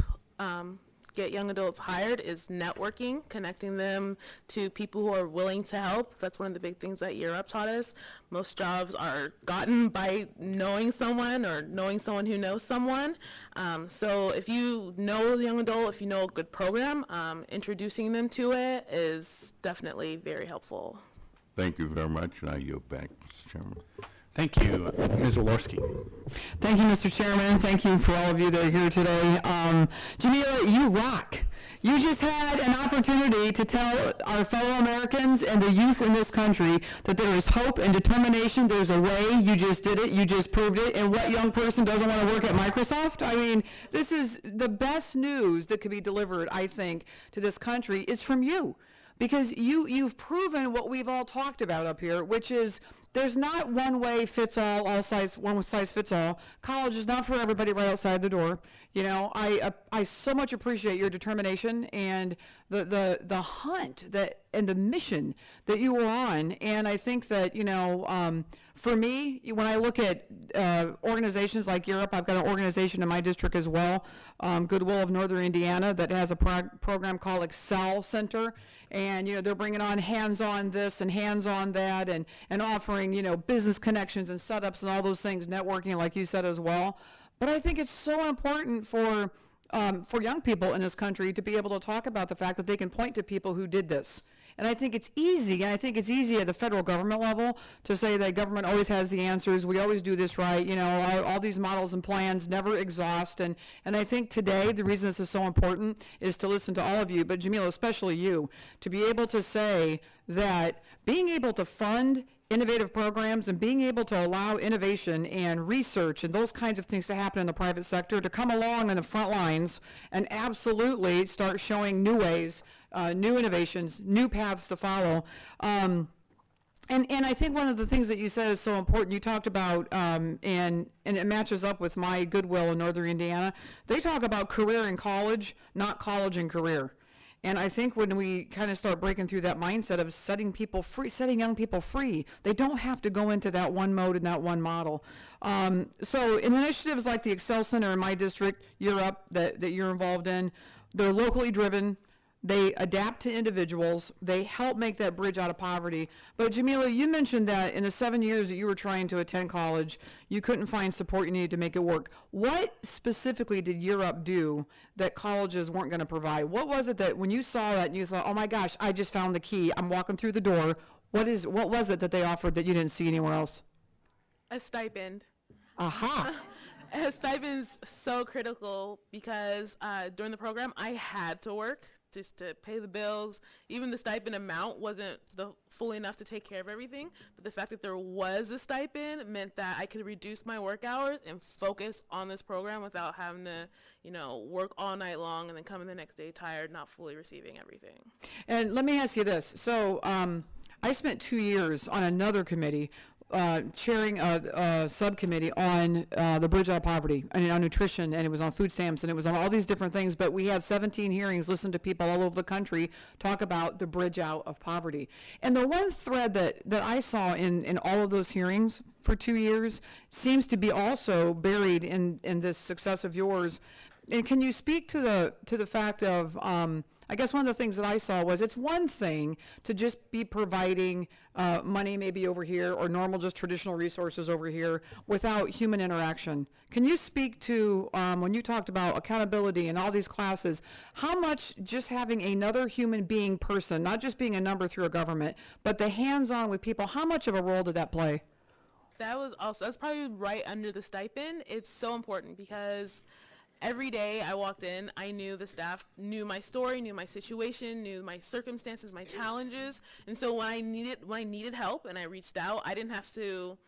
S4: get young adults hired is networking, connecting them to people who are willing to help. That's one of the big things that Year Up taught us. Most jobs are gotten by knowing someone or knowing someone who knows someone. So if you know a young adult, if you know a good program, introducing them to it is definitely very helpful.
S2: Thank you very much, and I yield back, Mr. Chairman.
S1: Thank you. Ms. Walorski.
S7: Thank you, Mr. Chairman. Thank you for all of you that are here today. Jamila, you rock. You just had an opportunity to tell our fellow Americans and the youth in this country that there is hope and determination. There's a way. You just did it. You just proved it. And what young person doesn't want to work at Microsoft? I mean, this is the best news that could be delivered, I think, to this country is from you. Because you've proven what we've all talked about up here, which is there's not one way fits all, one size fits all. College is not for everybody right outside the door. You know, I so much appreciate your determination and the hunt and the mission that you were on. And I think that, you know, for me, when I look at organizations like Year Up, I've got an organization in my district as well, Goodwill of Northern Indiana, that has a program called Excel Center. And, you know, they're bringing on hands-on this and hands-on that and offering, you know, business connections and setups and all those things, networking, like you said as well. But I think it's so important for young people in this country to be able to talk about the fact that they can point to people who did this. And I think it's easy, and I think it's easy at the federal government level to say that government always has the answers, we always do this right, you know, all these models and plans never exhaust. And I think today, the reason this is so important is to listen to all of you, but Jamila, especially you, to be able to say that being able to fund innovative programs and being able to allow innovation and research and those kinds of things to happen in the private sector, to come along in the front lines and absolutely start showing new ways, new innovations, new paths to follow. And I think one of the things that you said is so important. You talked about, and it matches up with my Goodwill in Northern Indiana. They talk about career in college, not college and career. And I think when we kind of start breaking through that mindset of setting people free, setting young people free, they don't have to go into that one mode and that one model. So in initiatives like the Excel Center in my district, Europe, that you're involved in, they're locally driven. They adapt to individuals. They help make that bridge out of poverty. But Jamila, you mentioned that in the 7 years that you were trying to attend college, you couldn't find support you needed to make it work. What specifically did Europe do that colleges weren't going to provide? What was it that when you saw that and you thought, oh my gosh, I just found the key, I'm walking through the door, what was it that they offered that you didn't see anywhere else?
S4: A stipend.
S7: Aha.
S4: A stipend's so critical because during the program I had to work just to pay the bills. Even the stipend amount wasn't fully enough to take care of everything, but the fact that there was a stipend meant that I could reduce my work hours and focus on this program without having to, you know, work all night long and then come in the next day tired, not fully receiving everything.
S7: And let me ask you this. So I spent 2 years on another committee chairing a subcommittee on the bridge out of poverty, and on nutrition, and it was on food stamps, and it was on all these different things, but we had 17 hearings, listened to people all over the country talk about the bridge out of poverty. And the one thread that I saw in all of those hearings for 2 years seems to be also buried in this success of yours. And can you speak to the fact of, I guess one of the things that I saw was it's one thing to just be providing money maybe over here or normal just traditional resources over here without human interaction. Can you speak to, when you talked about accountability and all these classes, how much just having another human being person, not just being a number through a government, but the hands-on with people, how much of a role did that play?
S4: That's probably right under the stipend. It's so important because every day I walked in, I knew the staff knew my story, knew my situation, knew my circumstances, my challenges. And so when I needed help and I reached out, I didn't have to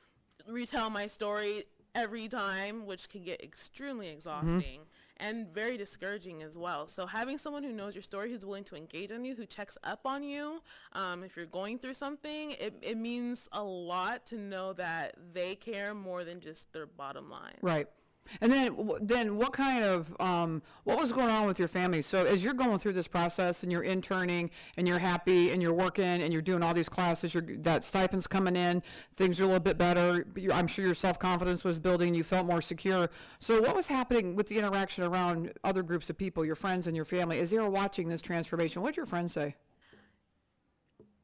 S4: retell my story every time, which can get extremely exhausting and very discouraging as well. So having someone who knows your story, who's willing to engage on you, who checks up on you, if you're going through something, it means a lot to know that they care more than just their bottom line.
S7: Right. And then what kind of, what was going on with your family? So as you're going through this process and you're interning and you're happy and you're working and you're doing all these classes, that stipend's coming in, things are a little bit better. I'm sure your self-confidence was building, you felt more secure. So what was happening with the interaction around other groups of people, your friends and your family, as they were watching this transformation? What did your friends say?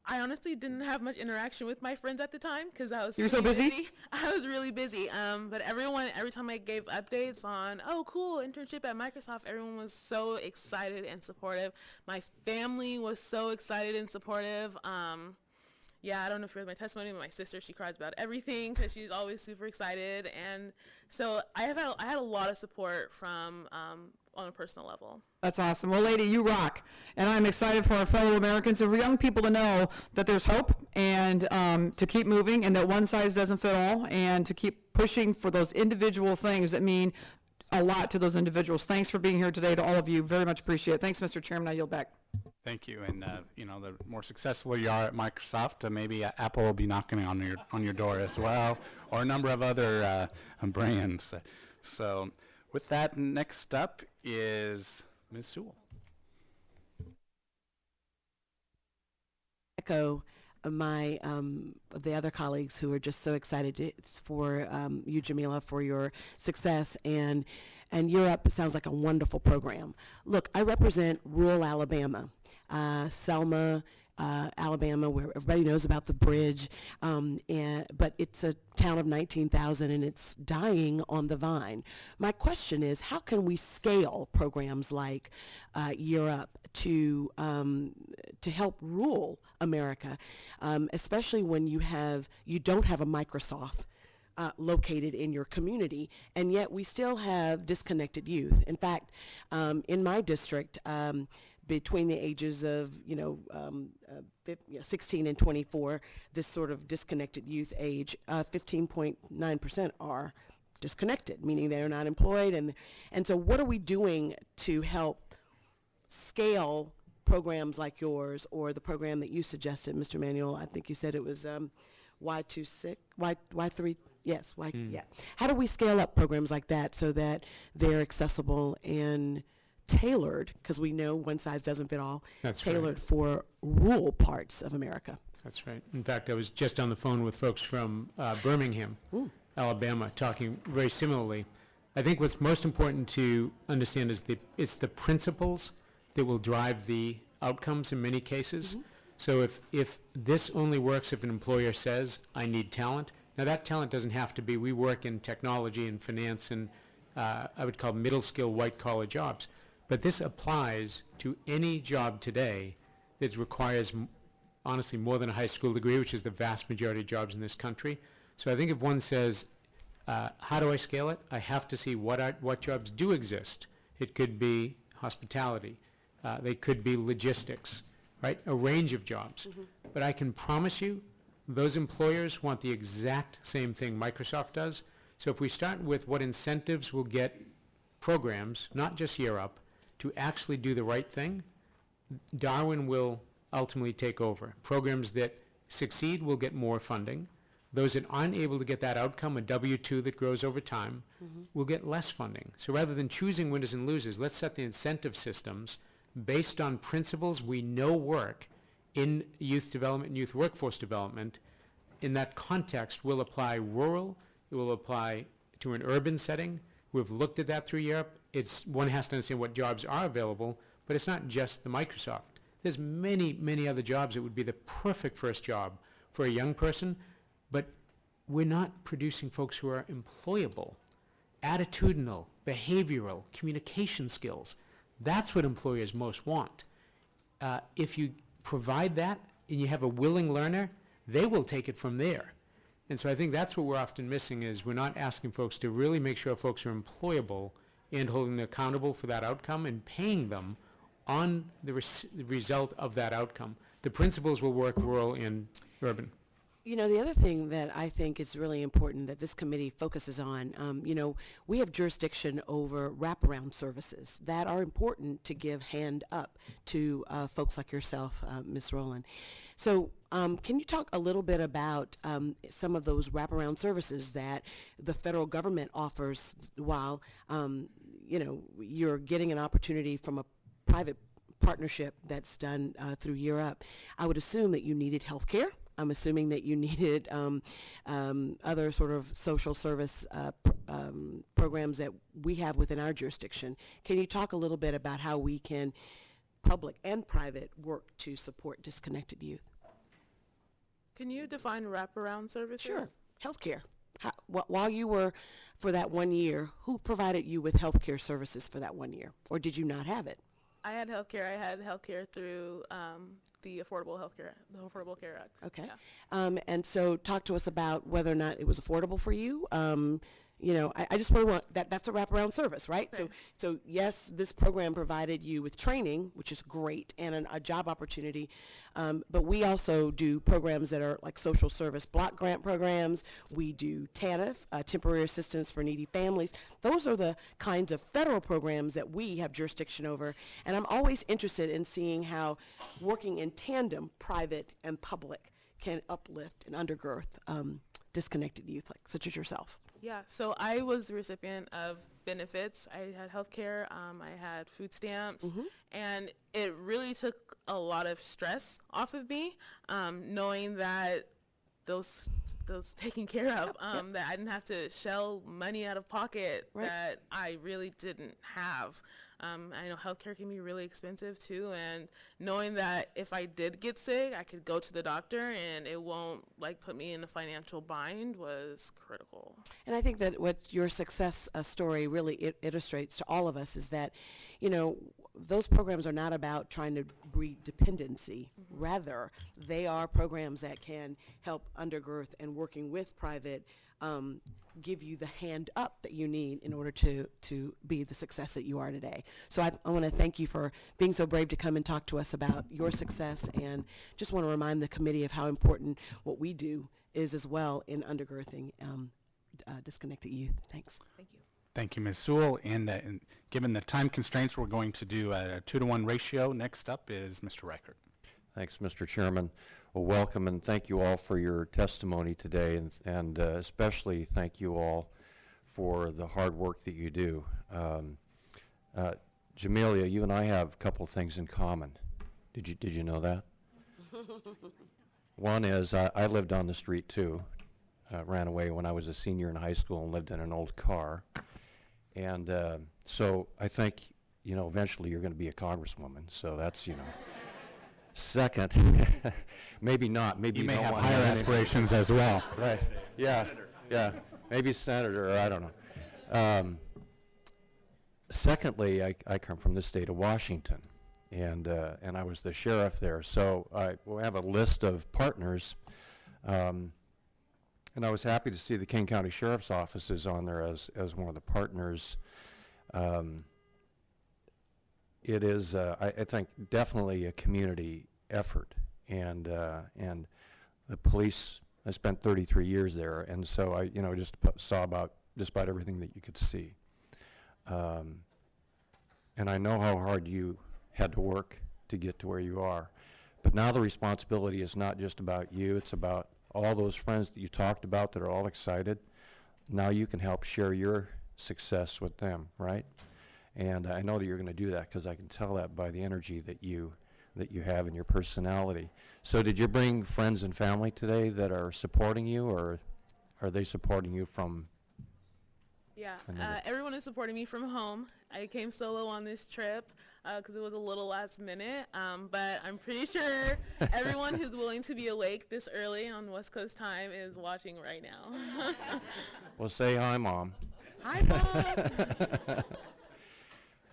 S4: I honestly didn't have much interaction with my friends at the time because I was
S7: You were so busy?
S4: I was really busy. But every time I gave updates on, oh, cool, internship at Microsoft, everyone was so excited and supportive. My family was so excited and supportive. Yeah, I don't know if you read my testimony, but my sister, she cries about everything because she's always super excited. And so I had a lot of support from on a personal level.
S7: That's awesome. Well, lady, you rock. And I'm excited for our fellow Americans and for young people to know that there's hope and to keep moving and that one size doesn't fit all and to keep pushing for those individual things that mean a lot to those individuals. Thanks for being here today to all of you. Very much appreciate it. Thanks, Mr. Chairman. I yield back.
S1: Thank you. And the more successful you are at Microsoft, maybe Apple will be knocking on your door as well, or a number of other brands. So with that, next up is Ms. Sewell.
S8: Echo the other colleagues who are just so excited for you, Jamila, for your success, and Europe sounds like a wonderful program. Look, I represent rural Alabama, Selma, Alabama, where everybody knows about the bridge, but it's a town of 19,000 and it's dying on the vine. My question is, how can we scale programs like Year Up to help rural America, especially when you don't have a Microsoft located in your community, and yet we still have disconnected youth. In fact, in my district, between the ages of 16 and 24, this sort of disconnected youth age, 15.9% are disconnected, meaning they're not employed. And so what are we doing to help scale programs like yours, or the program that you suggested, Mr. Manuel? I think you said it was Y26, Y3, yes, yeah. How do we scale up programs like that so that they're accessible and tailored, because we know one size doesn't fit all,
S3: That's
S8: tailored
S3: right.
S8: for rural parts of America?
S3: That's right. In fact, I was just on the phone with folks from Birmingham, Alabama, talking very similarly. I think what's most important to understand is it's the principles that will drive the outcomes in many cases. So if this only works if an employer says, I need talent, now that talent doesn't have to be, we work in technology and finance and I would call middle skill white collar jobs. But this applies to any job today that requires, honestly, more than a high school degree, which is the vast majority of jobs in this country. So I think if one says, how do I scale it? I have to see what jobs do exist. It could be hospitality. They could be logistics, right? A range of jobs. But I can promise you, those employers want the exact same thing Microsoft does. So if we start with what incentives will get programs, not just Year Up, to actually do the right thing, Darwin will ultimately take over. Programs that succeed will get more funding. Those that aren't able to get that outcome, a W-2 that grows over time, will get less funding. So rather than choosing winners and losers, let's set the incentive systems based on principles we know work in youth development and youth workforce development. In that context, we'll apply rural, it will apply to an urban setting. We've looked at that through Europe. One has to understand what jobs are available, but it's not just the Microsoft. There's many, many other jobs that would be the perfect first job for a young person, but we're not producing folks who are employable, attitudinal, behavioral, communication skills. That's what employers most want. If you provide that and you have a willing learner, they will take it from there. And so I think that's what we're often missing, is we're not asking folks to really make sure folks are employable and holding them accountable for that outcome and paying them on the result of that outcome. The principles will work rural and urban.
S8: You know, the other thing that I think is really important that this committee focuses on, we have jurisdiction over wraparound services that are important to give hand up to folks like yourself, Ms. Rowland. So can you talk a little bit about some of those wraparound services that the federal government offers while, you're getting an opportunity from a private partnership that's done through Year Up? I would assume that you needed health care. I'm assuming that you needed other sort of social service programs that we have within our jurisdiction. Can you talk a little bit about how we can, public and private, work to support disconnected youth?
S4: Can you define wraparound services?
S8: Sure. Healthcare. While you were for that 1 year, who provided you with healthcare services for that 1 year? Or did you not have it?
S4: I had healthcare. I had healthcare through the Affordable Care Act.
S8: Okay.
S4: Yeah.
S8: And so talk to us about whether or not it was affordable for you. I just really want that's a wraparound service, right?
S4: Right.
S8: So yes, this program provided you with training, which is great, and a job opportunity. But we also do programs that are like social service block grant programs. We do TANF, temporary assistance for needy families. Those are the kinds of federal programs that we have jurisdiction over. And I'm always interested in seeing how working in tandem, private and public, can uplift and undergirth disconnected youth, such as yourself.
S4: Yeah, so I was the recipient of benefits. I had health care, I had food stamps, and it really took a lot of stress off of me, knowing that those taken care of, that I didn't have to shell money out of pocket
S8: Right.
S4: that I really didn't have. I know healthcare can be really expensive too, and knowing that if I did get sick, I could go to the doctor and it won't like put me in a financial bind was critical.
S8: And I think that what your success story really illustrates to all of us is that, you know, those programs are not about trying to breed dependency. Rather, they are programs that can help undergirth and working with private give you the hand up that you need in order to be the success that you are today. So I want to thank you for being so brave to come and talk to us about your success, and just want to remind the committee of how important what we do is as well in undergirthing disconnected youth. Thanks.
S4: Thank you.
S1: Thank you, Ms. Sewell. And given the time constraints, we're going to do a 2-to-1 ratio. Next up is Mr. Reichert.
S9: Thanks, Mr. Chairman. Well, welcome, and thank you all for your testimony today, and especially thank you all for the hard work that you do. Jamelia, you and I have a couple of things in common. Did you know that? One is I lived on the street too. Ran away when I was a senior in high school and lived in an old car. And so I think, you know, eventually you're going to be a congresswoman. So that's, you know. Second, maybe not. Maybe
S1: You may
S9: don't
S1: have
S9: want
S1: higher
S9: to-
S1: aspirations as well.
S9: Right. Yeah. Yeah. Maybe senator, or I don't know. Secondly, I come from the state of Washington, and I was the sheriff there. So we have a list of partners, and I was happy to see the King County Sheriff's Office is on there as one of the partners. It is, I think, definitely a community effort, and the police. I spent 33 years there, and so I, you know, just saw about just about everything that you could see. And I know how hard you had to work to get to where you are, but now the responsibility is not just about you; it's about all those friends that you talked about that are all excited. Now you can help share your success with them, right? And I know that you're going to do that because I can tell that by the energy that you have in your personality. So did you bring friends and family today that are supporting you, or are they supporting you from?
S4: Yeah,
S9: Another-
S4: everyone is supporting me from home. I came solo on this trip because it was a little last minute, but I'm pretty sure everyone who's willing to be awake this early on West Coast time is watching right now.
S9: Well, say hi, Mom.
S4: Hi,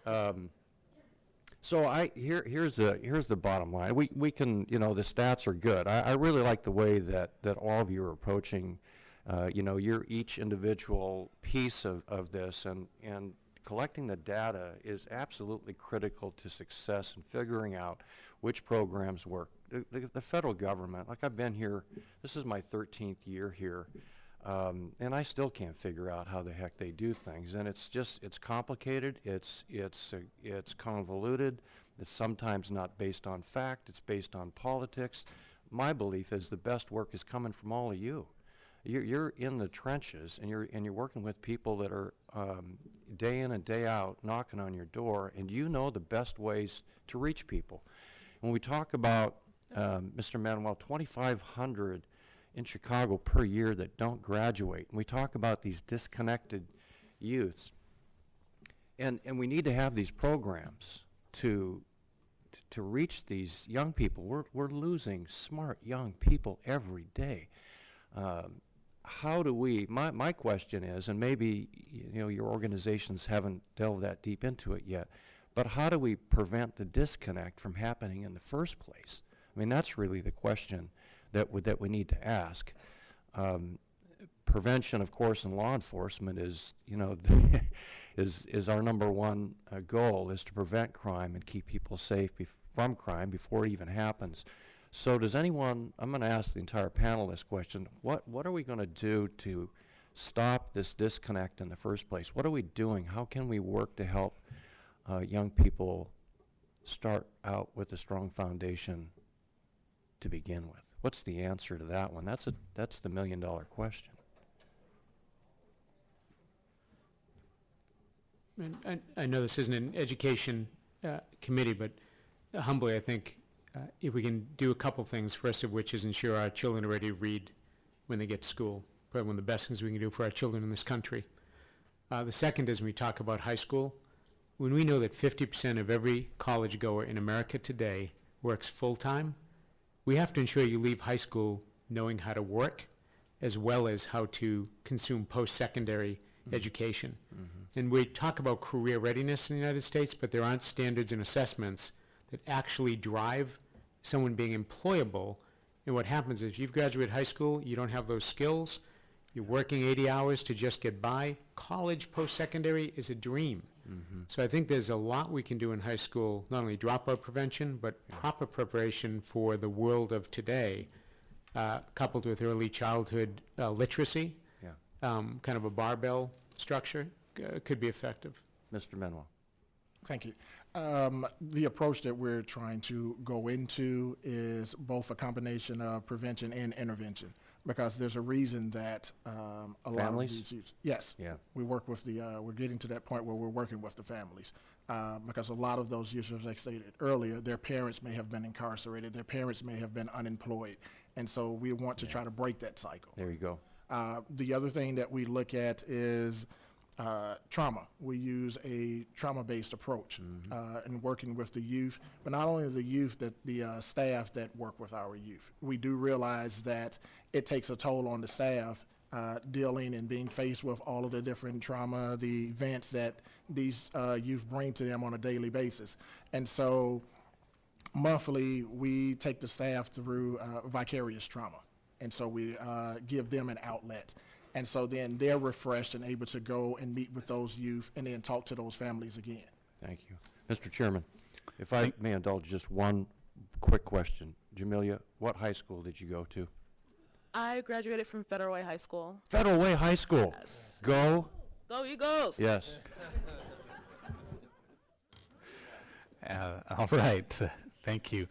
S4: Mom.
S9: So here's the bottom line. We can, you know, the stats are good. I really like the way that all of you are approaching, you know, your each individual piece of this, and collecting the data is absolutely critical to success in figuring out which programs work. The federal government, like I've been here, this is my 13th year here, and I still can't figure out how the heck they do things. And it's complicated, it's convoluted, it's sometimes not based on fact, it's based on politics. My belief is the best work is coming from all of you. You're in the trenches, and you're working with people that are day in and day out knocking on your door, and you know the best ways to reach people. When we talk about, Mr. Manuel, 2,500 in Chicago per year that don't graduate, and we talk about these disconnected youths, and we need to have these programs to reach these young people. We're losing smart young people every day. How do we, my question is, and maybe, you know, your organizations haven't delved that deep into it yet, but how do we prevent the disconnect from happening in the first place? I mean, that's really the question that we need to ask. Prevention, of course, in law enforcement is, you know, is our number one goal, is to prevent crime and keep people safe from crime before it even happens. So does anyone, I'm going to ask the entire panel this question, what are we going to do to stop this disconnect in the first place? What are we doing? How can we work to help young people start out with a strong foundation to begin with? What's the answer to that one? That's the $1 million question.
S3: And I know this isn't an education committee, but humbly, I think if we can do a couple things, first of which is ensure our children are ready to read when they get to school. Probably one of the best things we can do for our children in this country. The second is when we talk about high school, when we know that 50% of every college goer in America today works full-time, we have to ensure you leave high school knowing how to work as well as how to consume post-secondary education. And we talk about career readiness in the United States, but there aren't standards and assessments that actually drive someone being employable. And what happens is you've graduated high school, you don't have those skills, you're working 80 hours to just get by. College post-secondary is a dream. So I think there's a lot we can do in high school, not only dropout prevention, but proper preparation for the world of today, coupled with early childhood literacy. Kind of a barbell structure could be effective.
S9: Mr. Manuel.
S5: Thank you. The approach that we're trying to go into is both a combination of prevention and intervention, because there's a reason that a lot of these youth, yes,
S9: Yeah.
S5: we work with the, we're getting to that point where we're working with the families, because a lot of those youth, as I stated earlier, their parents may have been incarcerated, their parents may have been unemployed, and so we want to try to break that cycle.
S9: There you go.
S5: The other thing that we look at is trauma. We use a trauma-based approach in working with the youth, but not only the youth, that the staff that work with our youth. We do realize that it takes a toll on the staff dealing and being faced with all of the different trauma, the events that these youth bring to them on a daily basis. And so monthly, we take the staff through vicarious trauma. And so we give them an outlet. And so then they're refreshed and able to go and meet with those youth and then talk to those families again.
S9: Thank you. Mr. Chairman, if I may indulge just one quick question. Jamelia, what high school did you go to?
S4: I graduated from Federal Way High School.
S9: Federal Way High School.
S4: Yes.
S9: Go.
S4: Go Eagles!
S9: Yes.
S1: All right, thank you.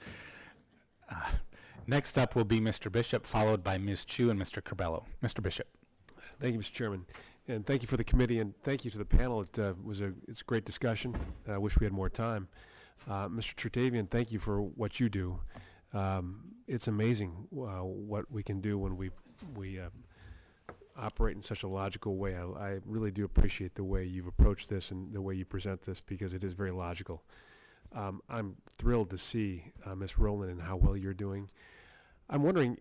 S1: Next up will be Mr. Bishop, followed by Ms. Chu and Mr. Corbello. Mr. Bishop.
S10: Thank you, Mr. Chairman, and thank you for the committee, and thank you to the panel. It's a great discussion. I wish we had more time. Mr. Chertavian, thank you for what you do. It's amazing what we can do when we operate in such a logical way. I really do appreciate the way you've approached this and the way you present this, because it is very logical. I'm thrilled to see Ms. Rowland and how well you're doing. I'm wondering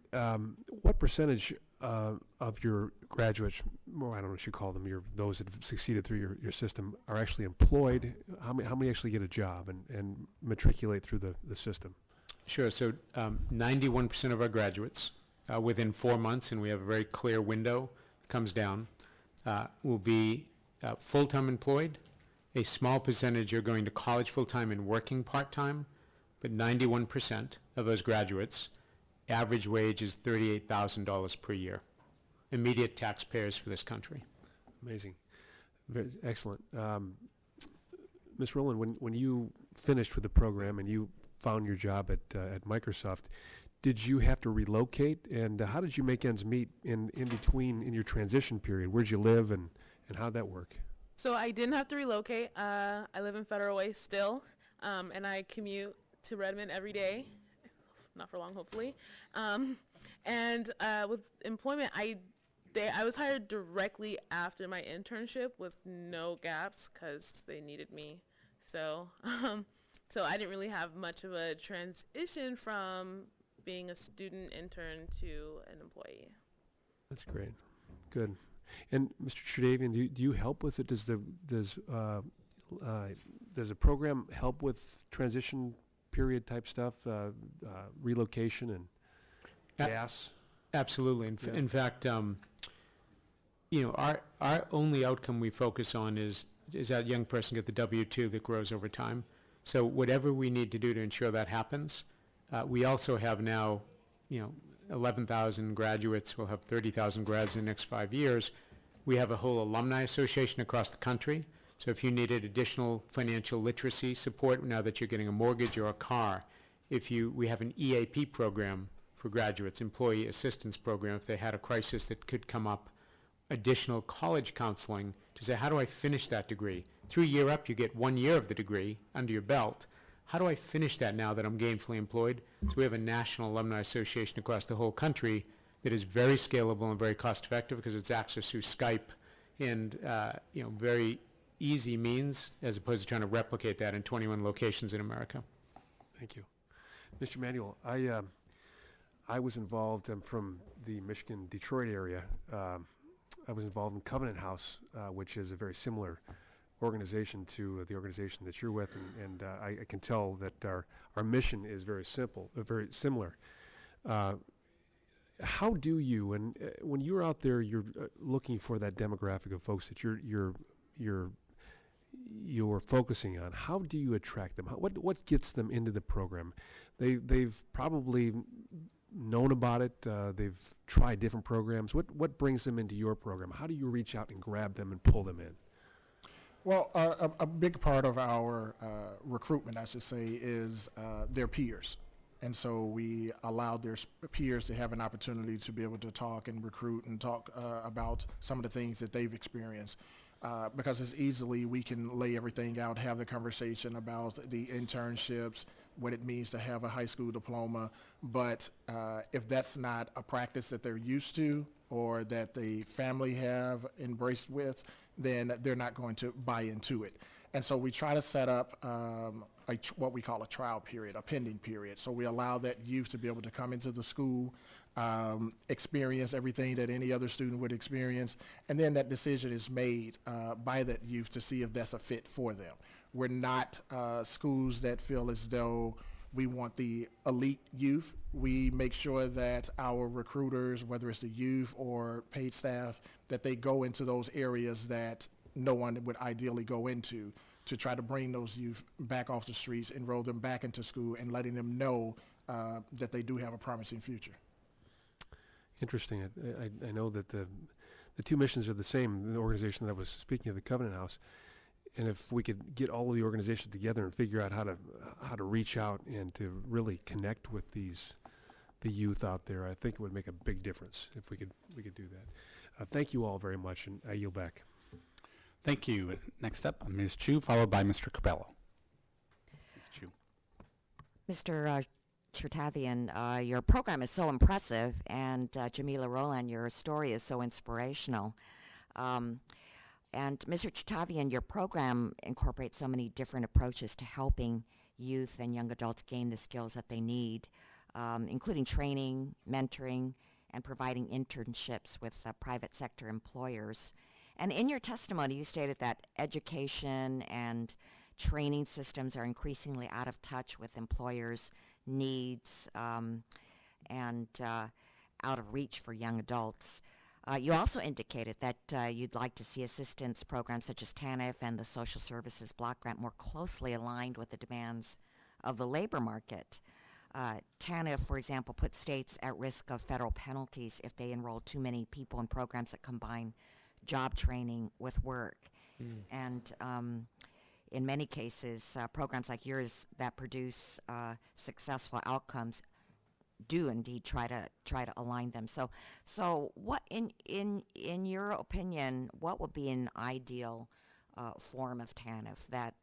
S10: what percentage of your graduates, well, I don't know what you call them, those that have succeeded through your system, are actually employed? How many actually get a job and matriculate through the system?
S3: Sure. So 91% of our graduates within 4 months, and we have a very clear window, comes down, will be full-time employed. A small percentage are going to college full-time and working part-time, but 91% of those graduates, average wage is $38,000 per year. Immediate taxpayers for this country.
S10: Amazing. Very excellent. Ms. Rowland, when you finished with the program and you found your job at Microsoft, did you have to relocate? And how did you make ends meet in between, in your transition period? Where'd you live and how'd that work?
S4: So I didn't have to relocate. I live in Federal Way still, and I commute to Redmond every day. Not for long, hopefully. And with employment, I was hired directly after my internship with no gaps because they needed me. So I didn't really have much of a transition from being a student intern to an employee.
S10: That's great. Good. And Mr. Chertavian, do you help with it? Does a program help with transition period type stuff, relocation and gas?
S3: Absolutely. In fact, our only outcome we focus on is that young person get the W-2 that grows over time. So whatever we need to do to ensure that happens, we also have now, 11,000 graduates. We'll have 30,000 grads in the next 5 years. We have a whole alumni association across the country. So if you needed additional financial literacy support now that you're getting a mortgage or a car, we have an EAP program for graduates, employee assistance program, if they had a crisis that could come up, additional college counseling to say, how do I finish that degree? Through year up, you get 1 year of the degree under your belt. How do I finish that now that I'm gainfully employed? So we have a national alumni association across the whole country that is very scalable and very cost-effective because it's access through Skype and, very easy means as opposed to trying to replicate that in 21 locations in America.
S10: Thank you. Mr. Manuel, I was involved, I'm from the Michigan, Detroit area. I was involved in Covenant House, which is a very similar organization to the organization that you're with, and I can tell that our mission is very simple, very similar. How do you, and when you're out there, you're looking for that demographic of folks that you're focusing on, how do you attract them? What gets them into the program? They've probably known about it. They've tried different programs. What brings them into your program? How do you reach out and grab them and pull them in?
S5: Well, a big part of our recruitment, I should say, is their peers. And so we allow their peers to have an opportunity to be able to talk and recruit and talk about some of the things that they've experienced. Because it's easily, we can lay everything out, have the conversation about the internships, what it means to have a high school diploma. But if that's not a practice that they're used to or that the family have embraced with, then they're not going to buy into it. And so we try to set up what we call a trial period, a pending period. So we allow that youth to be able to come into the school, experience everything that any other student would experience, and then that decision is made by that youth to see if that's a fit for them. We're not schools that feel as though we want the elite youth. We make sure that our recruiters, whether it's the youth or paid staff, that they go into those areas that no one would ideally go into, to try to bring those youth back off the streets, enroll them back into school, and letting them know that they do have a promising future.
S10: Interesting. I know that the two missions are the same. The organization that I was speaking of, the Covenant House, and if we could get all of the organizations together and figure out how to reach out and to really connect with the youth out there, I think it would make a big difference if we could do that. Thank you all very much, and I yield back.
S1: Thank you. Next up, Ms. Chu, followed by Mr. Cabello. Ms. Chu.
S11: Mr. Chertavian, your program is so impressive, and Jamila Roland, your story is so inspirational. And Mr. Chertavian, your program incorporates so many different approaches to helping youth and young adults gain the skills that they need, including training, mentoring, and providing internships with private sector employers. And in your testimony, you stated that education and training systems are increasingly out of touch with employers' needs and out of reach for young adults. You also indicated that you'd like to see assistance programs such as TANF and the Social Services Block Grant more closely aligned with the demands of the labor market. TANF, for example, puts states at risk of federal penalties if they enroll too many people in programs that combine job training with work. And in many cases, programs like yours that produce successful outcomes do indeed try to align them. So what in your opinion, what would be an ideal form of TANF that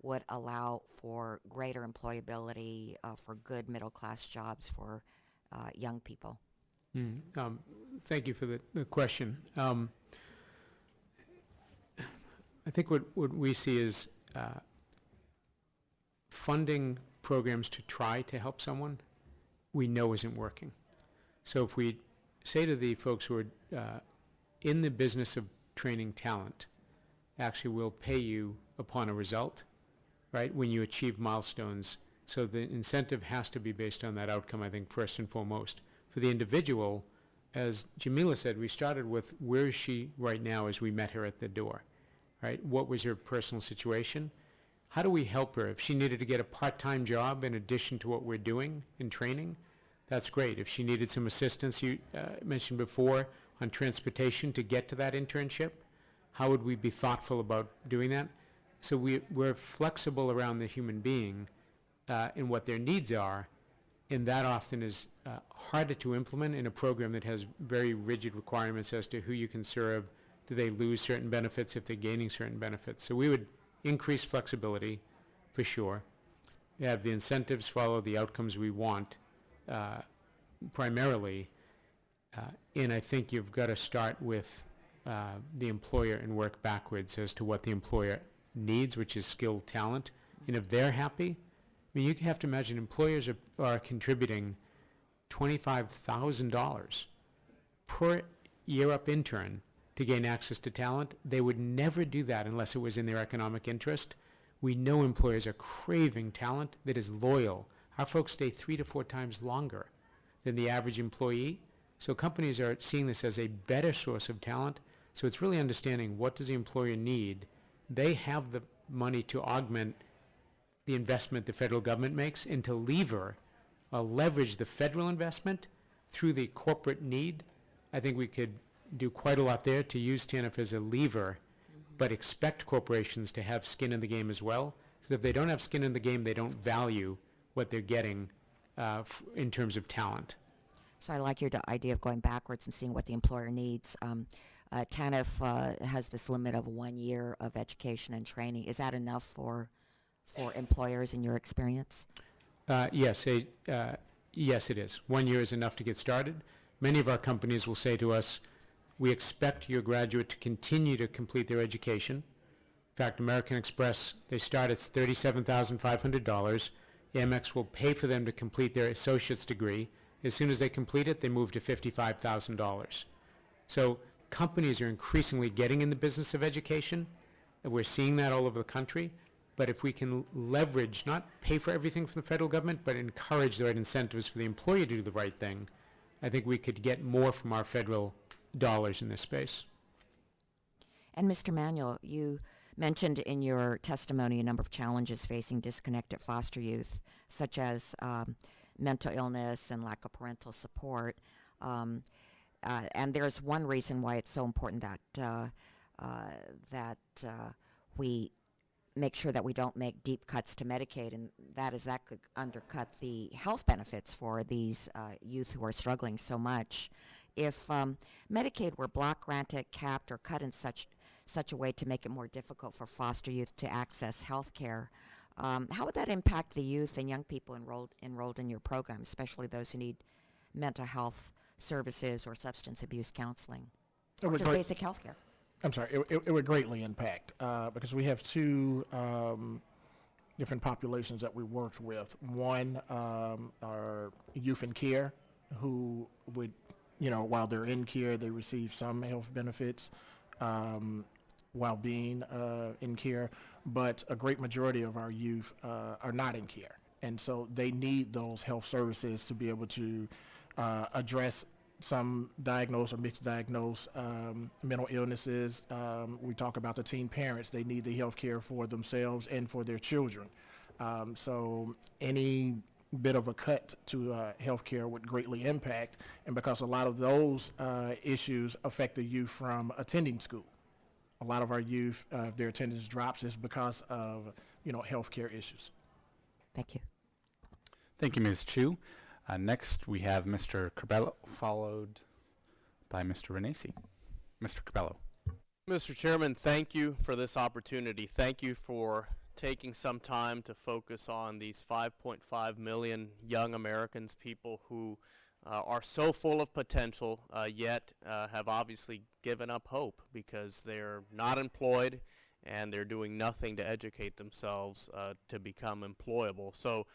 S11: would allow for greater employability, for good middle class jobs for young people?
S3: Thank you for the question. I think what we see is funding programs to try to help someone we know isn't working. So if we say to the folks who are in the business of training talent, actually we'll pay you upon a result, right, when you achieve milestones. So the incentive has to be based on that outcome, I think, first and foremost. For the individual, as Jamila said, we started with where is she right now as we met her at the door, right? What was her personal situation? How do we help her? If she needed to get a part-time job in addition to what we're doing in training, that's great. If she needed some assistance, you mentioned before, on transportation to get to that internship, how would we be thoughtful about doing that? So we're flexible around the human being and what their needs are, and that often is harder to implement in a program that has very rigid requirements as to who you can serve. Do they lose certain benefits if they're gaining certain benefits? So we would increase flexibility for sure. Have the incentives follow the outcomes we want primarily, And I think you've got to start with the employer and work backwards as to what the employer needs, which is skilled talent. And if they're happy, I mean, you have to imagine employers are contributing $25,000 per year-up intern to gain access to talent. They would never do that unless it was in their economic interest. We know employers are craving talent that is loyal. Our folks stay 3 to 4 times longer than the average employee. So companies are seeing this as a better source of talent. So it's really understanding what does the employer need. They have the money to augment the investment the federal government makes and to leverage the federal investment through the corporate need. I think we could do quite a lot there to use TANF as a lever, but expect corporations to have skin in the game as well. Because if they don't have skin in the game, they don't value what they're getting in terms of talent.
S11: So I like your idea of going backwards and seeing what the employer needs. TANF has this limit of 1 year of education and training. Is that enough for employers in your experience?
S3: Yes, yes, it is. 1 year is enough to get started. Many of our companies will say to us, we expect your graduate to continue to complete their education. In fact, American Express, they start at $37,500. Amex will pay for them to complete their associate's degree. As soon as they complete it, they move to $55,000. So companies are increasingly getting in the business of education, and we're seeing that all over the country. But if we can leverage, not pay for everything from the federal government, but encourage the right incentives for the employer to do the right thing, I think we could get more from our federal dollars in this space.
S11: And Mr. Manuel, you mentioned in your testimony a number of challenges facing disconnected foster youth, such as mental illness and lack of parental support. And there's one reason why it's so important that we make sure that we don't make deep cuts to Medicaid, and that is that could undercut the health benefits for these youth who are struggling so much. If Medicaid were block granted, capped, or cut in such a way to make it more difficult for foster youth to access health care, how would that impact the youth and young people enrolled in your program, especially those who need mental health services or substance abuse counseling, or just basic health care?
S5: I'm sorry, it would greatly impact because we have two different populations that we worked with. One are youth in care who would, while they're in care, they receive some health benefits while being in care, but a great majority of our youth are not in care. And so they need those health services to be able to address some diagnosed or mixed diagnosed mental illnesses. We talk about the teen parents. They need the health care for themselves and for their children. So any bit of a cut to health care would greatly impact, and because a lot of those issues affect the youth from attending school. A lot of our youth, if their attendance drops, is because of health care issues.
S11: Thank you.
S1: Thank you, Ms. Chu. Next, we have Mr. Corbello, followed by Mr. Renacci. Mr. Corbello.
S12: Mr. Chairman, thank you for this opportunity. Thank you for taking some time to focus on these 5.5 million young Americans, people who are so full of potential, yet have obviously given up hope because they're not employed and they're doing nothing to educate themselves to become employable. So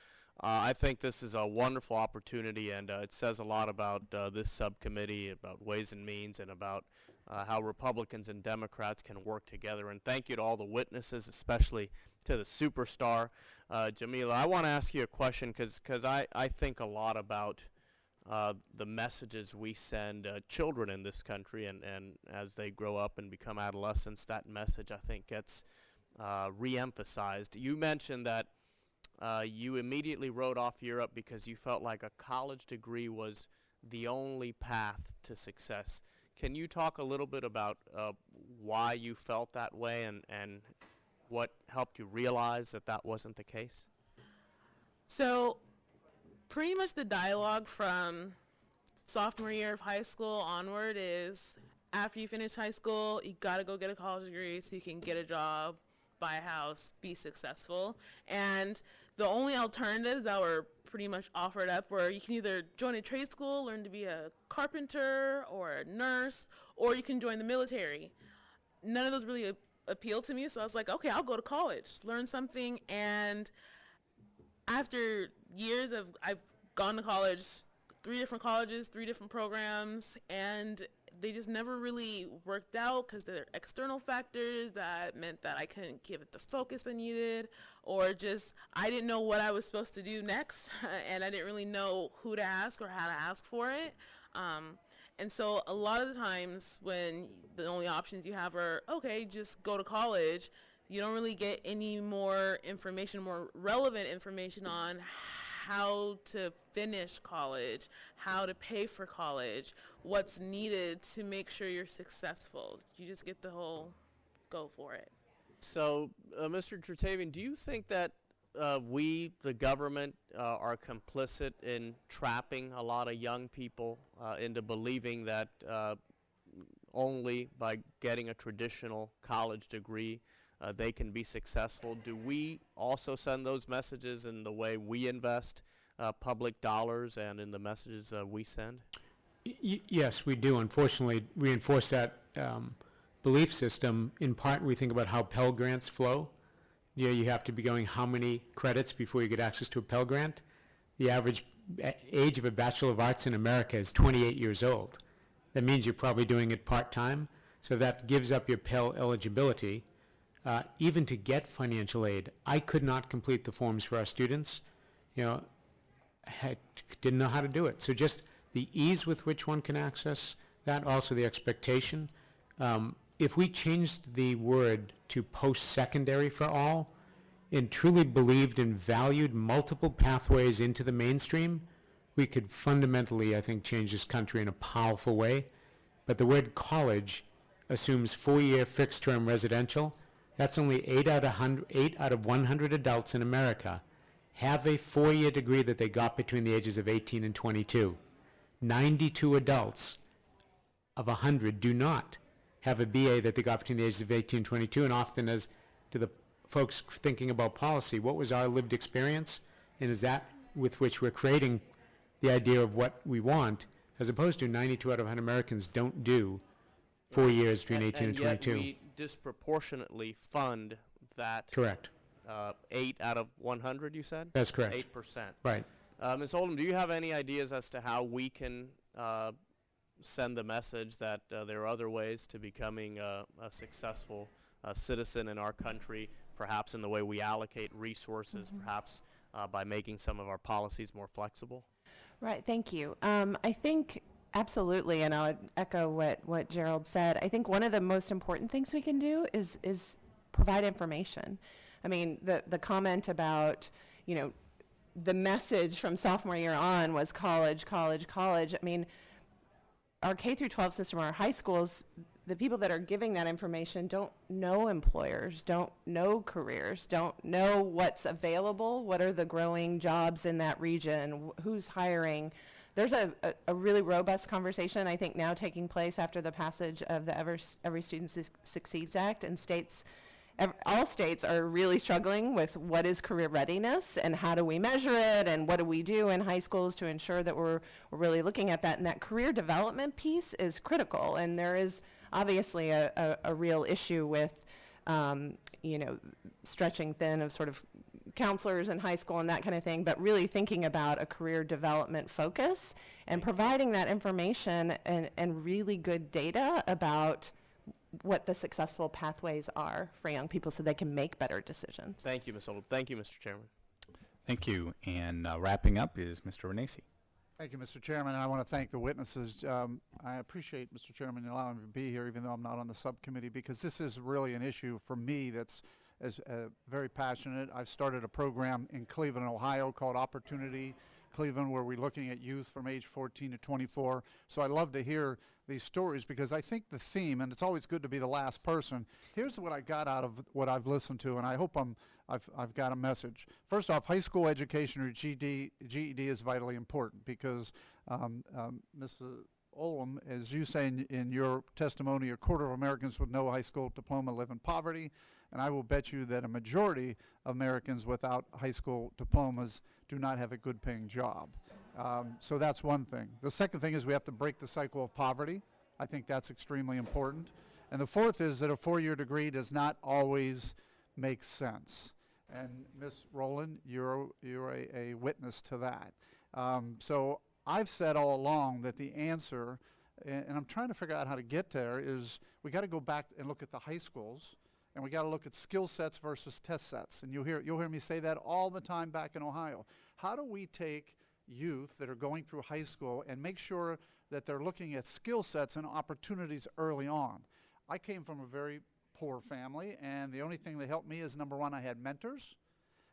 S12: I think this is a wonderful opportunity, and it says a lot about this subcommittee, about Ways and Means, and about how Republicans and Democrats can work together. And thank you to all the witnesses, especially to the superstar. Jamila, I want to ask you a question because I think a lot about the messages we send children in this country, and as they grow up and become adolescents, that message, I think, gets re-emphasized. You mentioned that you immediately wrote off Europe because you felt like a college degree was the only path to success. Can you talk a little bit about why you felt that way and what helped you realize that that wasn't the case?
S4: So pretty much the dialogue from sophomore year of high school onward is after you finish high school, you got to go get a college degree so you can get a job, buy a house, be successful. And the only alternatives that were pretty much offered up where you can either join a trade school, learn to be a carpenter or a nurse, or you can join the military. None of those really appealed to me, so I was like, okay, I'll go to college, learn something. And after years of, I've gone to college, 3 different colleges, 3 different programs, and they just never really worked out because there are external factors that meant that I couldn't give it the focus I needed, or just I didn't know what I was supposed to do next, and I didn't really know who to ask or how to ask for it. And so a lot of the times when the only options you have are, okay, just go to college, you don't really get any more information, more relevant information on how to finish college, how to pay for college, what's needed to make sure you're successful. You just get the whole go for it.
S12: So, Mr. Chertavian, do you think that we, the government, are complicit in trapping a lot of young people into believing that only by getting a traditional college degree they can be successful? Do we also send those messages in the way we invest public dollars and in the messages we send?
S3: Yes, we do. Unfortunately, reinforce that belief system. In part, we think about how Pell Grants flow. You have to be going how many credits before you get access to a Pell Grant. The average age of a Bachelor of Arts in America is 28 years old. That means you're probably doing it part-time, so that gives up your Pell eligibility. Even to get financial aid, I could not complete the forms for our students. I didn't know how to do it. So just the ease with which one can access that, also the expectation. If we changed the word to post-secondary for all and truly believed and valued multiple pathways into the mainstream, we could fundamentally, I think, change this country in a powerful way. But the word college assumes 4-year fixed-term residential. That's only 8 out of 100 adults in America have a 4-year degree that they got between the ages of 18 and 22. 92 adults of 100 do not have a BA that they got between the ages of 18 and 22, and often, as to the folks thinking about policy, what was our lived experience, and is that with which we're creating the idea of what we want, as opposed to 92 out of 100 Americans don't do 4 years between 18 and 22.
S12: Yet we disproportionately fund that.
S3: Correct.
S12: 8 out of 100, you said?
S3: That's correct.
S12: 8%.
S3: Right.
S12: Ms. Oldham, do you have any ideas as to how we can send the message that there are other ways to becoming a successful citizen in our country, perhaps in the way we allocate resources, perhaps by making some of our policies more flexible?
S6: Right, thank you. I think absolutely, and I would echo what Gerald said. I think one of the most important things we can do is provide information. I mean, the comment about, the message from sophomore year on was college, college, college. I mean, our K through 12 system, our high schools, the people that are giving that information don't know employers, don't know careers, don't know what's available, what are the growing jobs in that region, who's hiring. There's a really robust conversation, I think, now taking place after the passage of the Every Student Succeeds Act, and all states are really struggling with what is career readiness and how do we measure it and what do we do in high schools to ensure that we're really looking at that. And that career development piece is critical, and there is obviously a real issue with stretching thin of sort of counselors in high school and that kind of thing, but really thinking about a career development focus and providing that information and really good data about what the successful pathways are for young people so they can make better decisions.
S12: Thank you, Ms. Oldham. Thank you, Mr. Chairman.
S13: Thank you. And wrapping up is Mr. Renacci.
S14: Thank you, Mr. Chairman. I want to thank the witnesses. I appreciate, Mr. Chairman, allowing me to be here, even though I'm not on the subcommittee, because this is really an issue for me that's very passionate. I've started a program in Cleveland, Ohio called Opportunity Cleveland, where we're looking at youth from age 14 to 24. So I love to hear these stories because I think the theme, and it's always good to be the last person. Here's what I got out of what I've listened to, and I hope I've got a message. First off, high school education or GED is vitally important because, Mrs. Oldham, as you say in your testimony, 1/4 of Americans with no high school diploma live in poverty, And I will bet you that a majority of Americans without high school diplomas do not have a good paying job. So that's one thing. The second thing is we have to break the cycle of poverty. I think that's extremely important. And the fourth is that a four-year degree does not always make sense. And Ms. Rowland, you're a witness to that. So I've said all along that the answer, and I'm trying to figure out how to get there, is we got to go back and look at the high schools, and we got to look at skill sets versus test sets. And you'll hear me say that all the time back in Ohio. How do we take youth that are going through high school and make sure that they're looking at skill sets and opportunities early on? I came from a very poor family, and the only thing that helped me is, number one, I had mentors,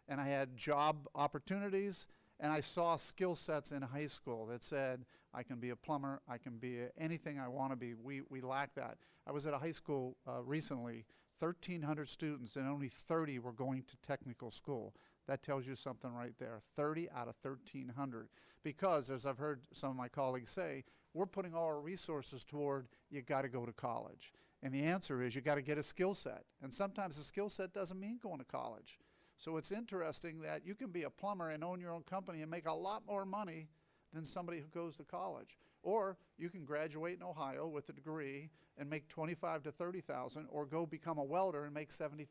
S14: and I had job opportunities, and I saw skill sets in high school that said, I can be a plumber, I can be anything I want to be. We lack that. I was at a high school recently, 1,300 students, and only 30 were going to technical school. That tells you something right there, 30 out of 1,300. Because, as I've heard some of my colleagues say, we're putting all our resources toward, you got to go to college. And the answer is, you got to get a skill set. And sometimes a skill set doesn't mean going to college. So it's interesting that you can be a plumber and own your own company and make a lot more money than somebody who goes to college. Or you can graduate in Ohio with a degree and make $25,000 to $30,000, or go become a welder and make $75,000.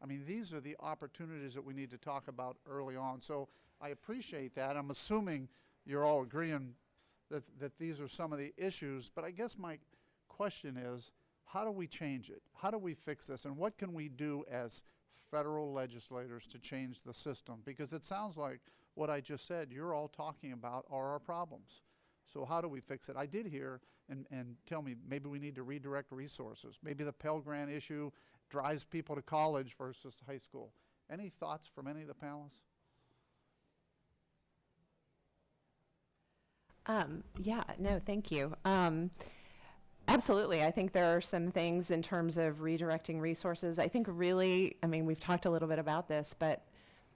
S14: I mean, these are the opportunities that we need to talk about early on. So I appreciate that. I'm assuming you're all agreeing that these are some of the issues, but I guess my question is, how do we change it? How do we fix this? And what can we do as federal legislators to change the system? Because it sounds like what I just said, you're all talking about are our problems. So how do we fix it? I did hear, and tell me, maybe we need to redirect resources. Maybe the Pell Grant issue drives people to college versus high school. Any thoughts from any of the panelists?
S6: Yeah, no, thank you. Absolutely. I think there are some things in terms of redirecting resources. I think really, I mean, we've talked a little bit about this, but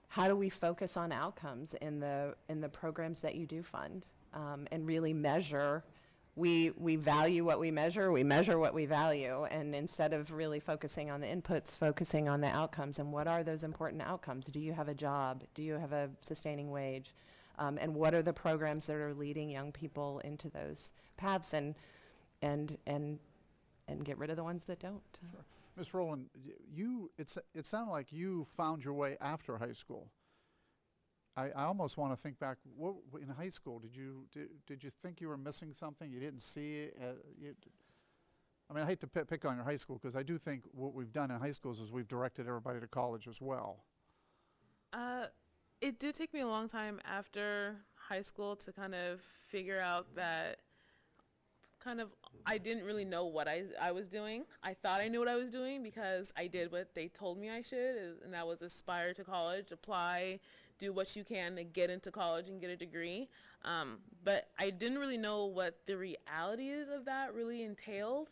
S6: how do we focus on outcomes in the programs that you do fund, and really measure? We value what we measure what we value, and instead of really focusing on the inputs, focusing on the outcomes. And what are those important outcomes? Do you have a job? Do you have a sustaining wage? And what are the programs that are leading young people into those paths, and get rid of the ones that don't?
S14: Sure. Ms. Rowland, it sounded like you found your way after high school. I almost want to think back. What, in high school, did you think you were missing something? You didn't see it? I mean, I hate to pick on your high school, because I do think what we've done in high schools is we've directed everybody to college as well.
S4: It did take me a long time after high school to kind of figure out that I didn't really know what I was doing. I thought I knew what I was doing because I did what they told me I should, and that was aspire to college, apply, do what you can to get into college and get a degree. But I didn't really know what the realities of that really entailed,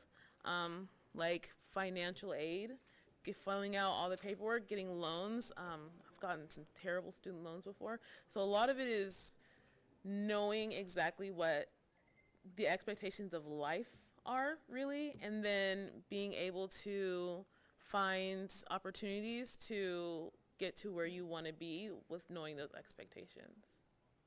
S4: like financial aid, filling out all the paperwork, getting loans. I've gotten some terrible student loans before. So a lot of it is knowing exactly what the expectations of life are, really, and then being able to find opportunities to get to where you want to be with knowing those expectations.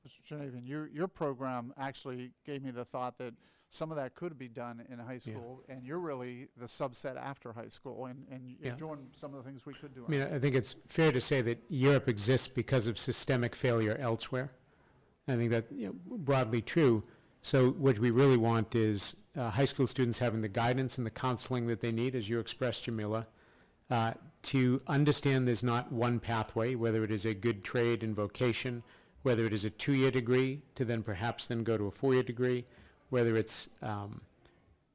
S14: Mr. Chernavian, your program actually gave me the thought that some of that could be done in high school, and you're really the subset after high school, and you're doing some of the things we could do.
S3: I mean, I think it's fair to say that Europe exists because of systemic failure elsewhere. I think that, broadly true. So what we really want is high school students having the guidance and the counseling that they need, as you expressed, Jamila, to understand there's not one pathway, whether it is a good trade and vocation, whether it is a 2-year degree to then perhaps then go to a 4-year degree, whether it's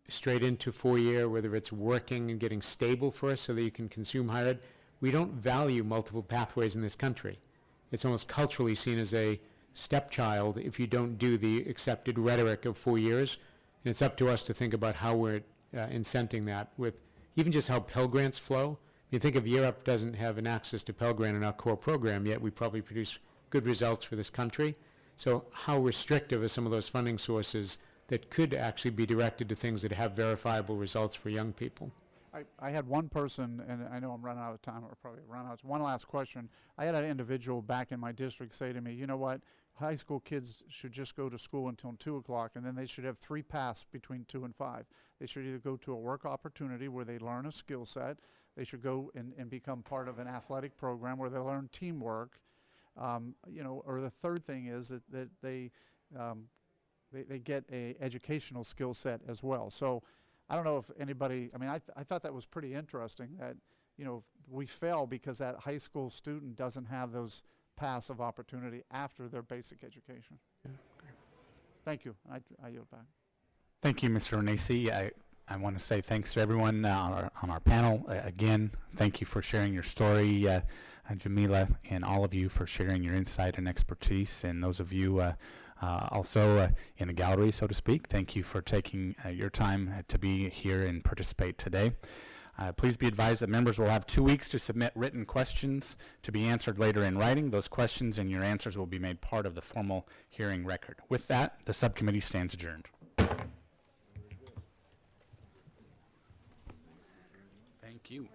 S3: straight into 4-year, whether it's working and getting stable first so that you can consume higher ed. We don't value multiple pathways in this country. It's almost culturally seen as a stepchild if you don't do the accepted rhetoric of 4 years. And it's up to us to think about how we're incenting that with even just how Pell Grants flow. You think of Europe doesn't have an access to Pell Grant in our core program, yet we probably produce good results for this country. So how restrictive are some of those funding sources that could actually be directed to things that have verifiable results for young people?
S14: I had one person, and I know I'm running out of time, or probably run out. One last question. I had an individual back in my district say to me, you know what, high school kids should just go to school until 2 o'clock, and then they should have 3 paths between 2 and 5. They should either go to a work opportunity where they learn a skill set, they should go and become part of an athletic program where they learn teamwork, you know, or the third thing is that they get a educational skill set as well. So I don't know if anybody, I mean, I thought that was pretty interesting that, you know, we fail because that high school student doesn't have those paths of opportunity after their basic education. Thank you. I yield back.
S1: Thank you, Mr. Renacci. I want to say thanks to everyone on our panel. Again, thank you for sharing your story, Jamila, and all of you for sharing your insight and expertise, and those of you also in the gallery, so to speak, thank you for taking your time to be here and participate today. Please be advised that members will have 2 weeks to submit written questions to be answered later in writing. Those questions and your answers will be made part of the formal hearing record. With that, the subcommittee stands adjourned. Thank you.